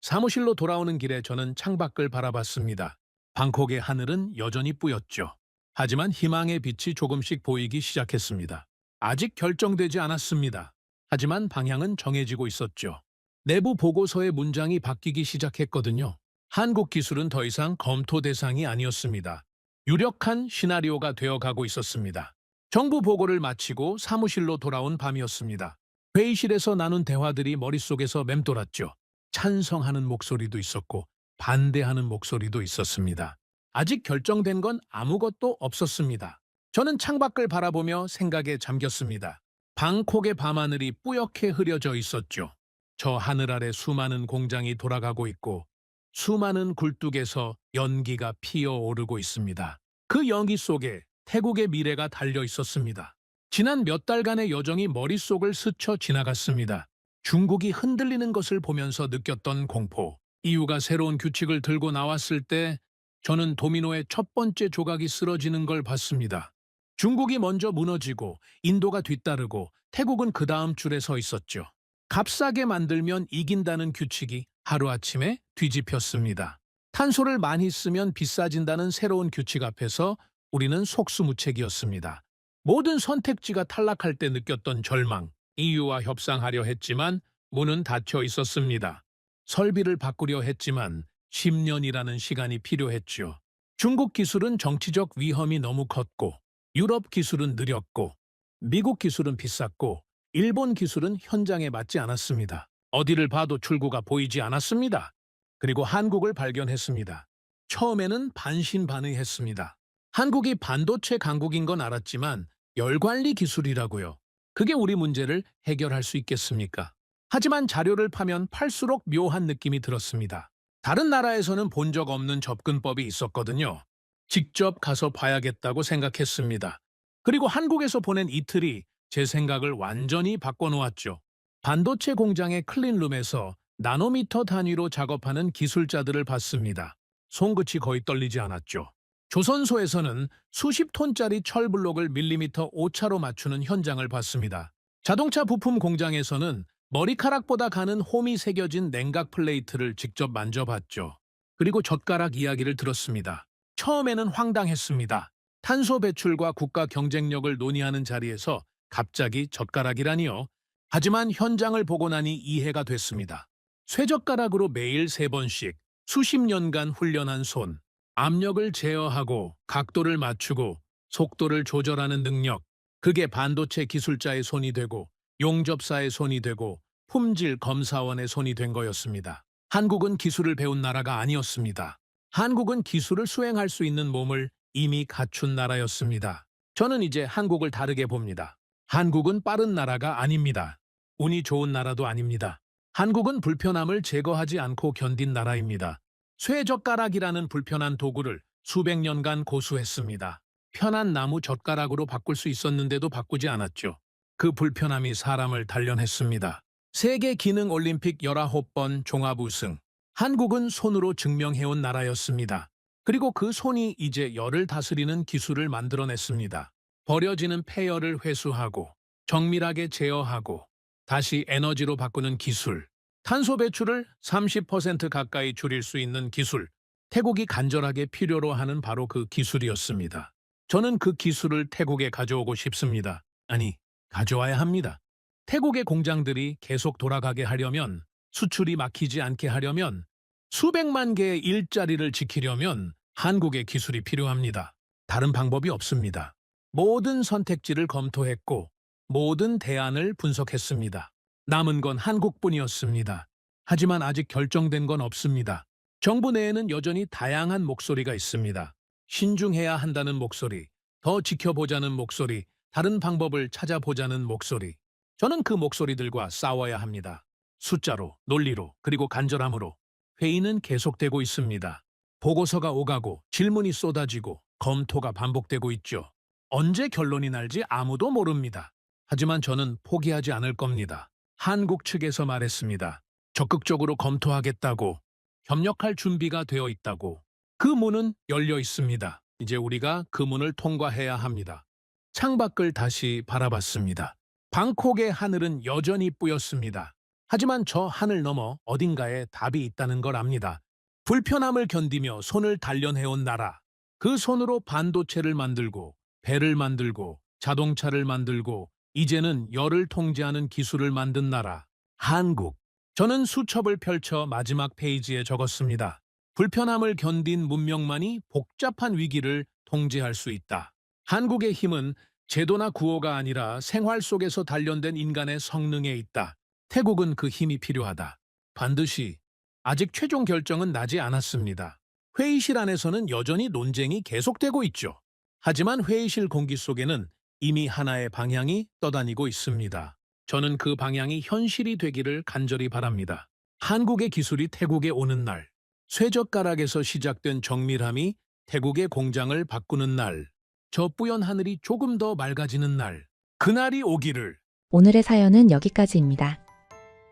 사무실로 돌아오는 길에 저는 창밖을 바라봤습니다. 방콕의 하늘은 여전히 뿌였죠. 하지만 희망의 빛이 조금씩 보이기 시작했습니다. 아직 결정되지 않았습니다. 하지만 방향은 정해지고 있었죠. 내부 보고서의 문장이 바뀌기 시작했거든요. 한국 기술은 더 이상 검토 대상이 아니었습니다. 유력한 시나리오가 되어가고 있었습니다. 정부 보고를 마치고 사무실로 돌아온 밤이었습니다. 회의실에서 나눈 대화들이 머릿속에서 맴돌았죠. 찬성하는 목소리도 있었고 반대하는 목소리도 있었습니다. 아직 결정된 건 아무것도 없었습니다. 저는 창밖을 바라보며 생각에 잠겼습니다. 방콕의 밤하늘이 뿌옇게 흐려져 있었죠. 저 하늘 아래 수많은 공장이 돌아가고 있고 수많은 굴뚝에서 연기가 피어오르고 있습니다. 그 연기 속에 태국의 미래가 달려 있었습니다. 지난 몇 달간의 여정이 머릿속을 스쳐 지나갔습니다. 중국이 흔들리는 것을 보면서 느꼈던 공포. EU가 새로운 규칙을 들고 나왔을 때 저는 도미노의 첫 번째 조각이 쓰러지는 걸 봤습니다. 중국이 먼저 무너지고 인도가 뒤따르고 태국은 그 다음 줄에 서 있었죠. 값싸게 만들면 이긴다는 규칙이 하루아침에 뒤집혔습니다. 탄소를 많이 쓰면 비싸진다는 새로운 규칙 앞에서 우리는 속수무책이었습니다. 모든 선택지가 탈락할 때 느꼈던 절망. EU와 협상하려 했지만 문은 닫혀 있었습니다. 설비를 바꾸려 했지만 10년이라는 시간이 필요했죠. 중국 기술은 정치적 위험이 너무 컸고 유럽 기술은 느렸고 미국 기술은 비쌌고 일본 기술은 현장에 맞지 않았습니다. 어디를 봐도 출구가 보이지 않았습니다. 그리고 한국을 발견했습니다. 처음에는 반신반의했습니다. 한국이 반도체 강국인 건 알았지만 열관리 기술이라고요. 그게 우리 문제를 해결할 수 있겠습니까? 하지만 자료를 파면 팔수록 묘한 느낌이 들었습니다. 다른 나라에서는 본 적 없는 접근법이 있었거든요. 직접 가서 봐야겠다고 생각했습니다. 그리고 한국에서 보낸 이틀이 제 생각을 완전히 바꿔놓았죠. 반도체 공장의 클린룸에서 나노미터 단위로 작업하는 기술자들을 봤습니다. 손끝이 거의 떨리지 않았죠. 조선소에서는 수십 톤짜리 철블록을 밀리미터 오차로 맞추는 현장을 봤습니다. 자동차 부품 공장에서는 머리카락보다 가는 홈이 새겨진 냉각 플레이트를 직접 만져봤죠. 그리고 젓가락 이야기를 들었습니다. 처음에는 황당했습니다. 탄소 배출과 국가 경쟁력을 논의하는 자리에서 갑자기 젓가락이라니요. 하지만 현장을 보고 나니 이해가 됐습니다. 쇠젓가락으로 매일 3번씩 수십 년간 훈련한 손, 압력을 제어하고 각도를 맞추고 속도를 조절하는 능력, 그게 반도체 기술자의 손이 되고 용접사의 손이 되고 품질 검사원의 손이 된 거였습니다. 한국은 기술을 배운 나라가 아니었습니다. 한국은 기술을 수행할 수 있는 몸을 이미 갖춘 나라였습니다. 저는 이제 한국을 다르게 봅니다. 한국은 빠른 나라가 아닙니다. 운이 좋은 나라도 아닙니다. 한국은 불편함을 제거하지 않고 견딘 나라입니다. 쇠젓가락이라는 불편한 도구를 수백 년간 고수했습니다. 편한 나무 젓가락으로 바꿀 수 있었는데도 바꾸지 않았죠. 그 불편함이 사람을 단련했습니다. 세계 기능 올림픽 19번 종합 우승. 한국은 손으로 증명해온 나라였습니다. 그리고 그 손이 이제 열을 다스리는 기술을 만들어냈습니다. 버려지는 폐열을 회수하고 정밀하게 제어하고 다시 에너지로 바꾸는 기술. 탄소 배출을 30% 가까이 줄일 수 있는 기술. 태국이 간절하게 필요로 하는 바로 그 기술이었습니다. 저는 그 기술을 태국에 가져오고 싶습니다. 아니, 가져와야 합니다. 태국의 공장들이 계속 돌아가게 하려면, 수출이 막히지 않게 하려면, 수백만 개의 일자리를 지키려면 한국의 기술이 필요합니다. 다른 방법이 없습니다. 모든 선택지를 검토했고 모든 대안을 분석했습니다. 남은 건 한국뿐이었습니다. 하지만 아직 결정된 건 없습니다. 정부 내에는 여전히 다양한 목소리가 있습니다. 신중해야 한다는 목소리, 더 지켜보자는 목소리, 다른 방법을 찾아보자는 목소리. 저는 그 목소리들과 싸워야 합니다. 숫자로, 논리로, 그리고 간절함으로. 회의는 계속되고 있습니다. 보고서가 오가고 질문이 쏟아지고 검토가 반복되고 있죠. 언제 결론이 날지 아무도 모릅니다. 하지만 저는 포기하지 않을 겁니다. 한국 측에서 말했습니다. 적극적으로 검토하겠다고, 협력할 준비가 되어 있다고. 그 문은 열려 있습니다. 이제 우리가 그 문을 통과해야 합니다. 창밖을 다시 바라봤습니다. 방콕의 하늘은 여전히 뿌였습니다. 하지만 저 하늘 너머 어딘가에 답이 있다는 걸 압니다. 불편함을 견디며 손을 단련해온 나라. 그 손으로 반도체를 만들고 배를 만들고 자동차를 만들고 이제는 열을 통제하는 기술을 만든 나라. 한국. 저는 수첩을 펼쳐 마지막 페이지에 적었습니다. 불편함을 견딘 문명만이 복잡한 위기를 통제할 수 있다. 한국의 힘은 제도나 구호가 아니라 생활 속에서 단련된 인간의 성능에 있다. 태국은 그 힘이 필요하다. 반드시. 아직 최종 결정은 나지 않았습니다. 회의실 안에서는 여전히 논쟁이 계속되고 있죠. 하지만 회의실 공기 속에는 이미 하나의 방향이 떠다니고 있습니다. 저는 그 방향이 현실이 되기를 간절히 바랍니다. 한국의 기술이 태국에 오는 날, 쇠젓가락에서 시작된 정밀함이 태국의 공장을 바꾸는 날, 저 뿌연 하늘이 조금 더 맑아지는 날, 그날이 오기를. 오늘의 사연은 여기까지입니다.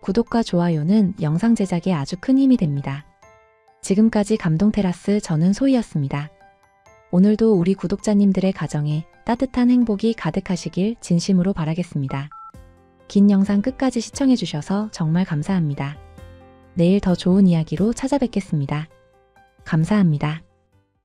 구독과 좋아요는 영상 제작에 아주 큰 힘이 됩니다. 지금까지 감동테라스 저는 소희였습니다. 오늘도 우리 구독자님들의 가정에 따뜻한 행복이 가득하시길 진심으로 바라겠습니다. 긴 영상 끝까지 시청해주셔서 정말 감사합니다. 내일 더 좋은 이야기로 찾아뵙겠습니다. 감사합니다.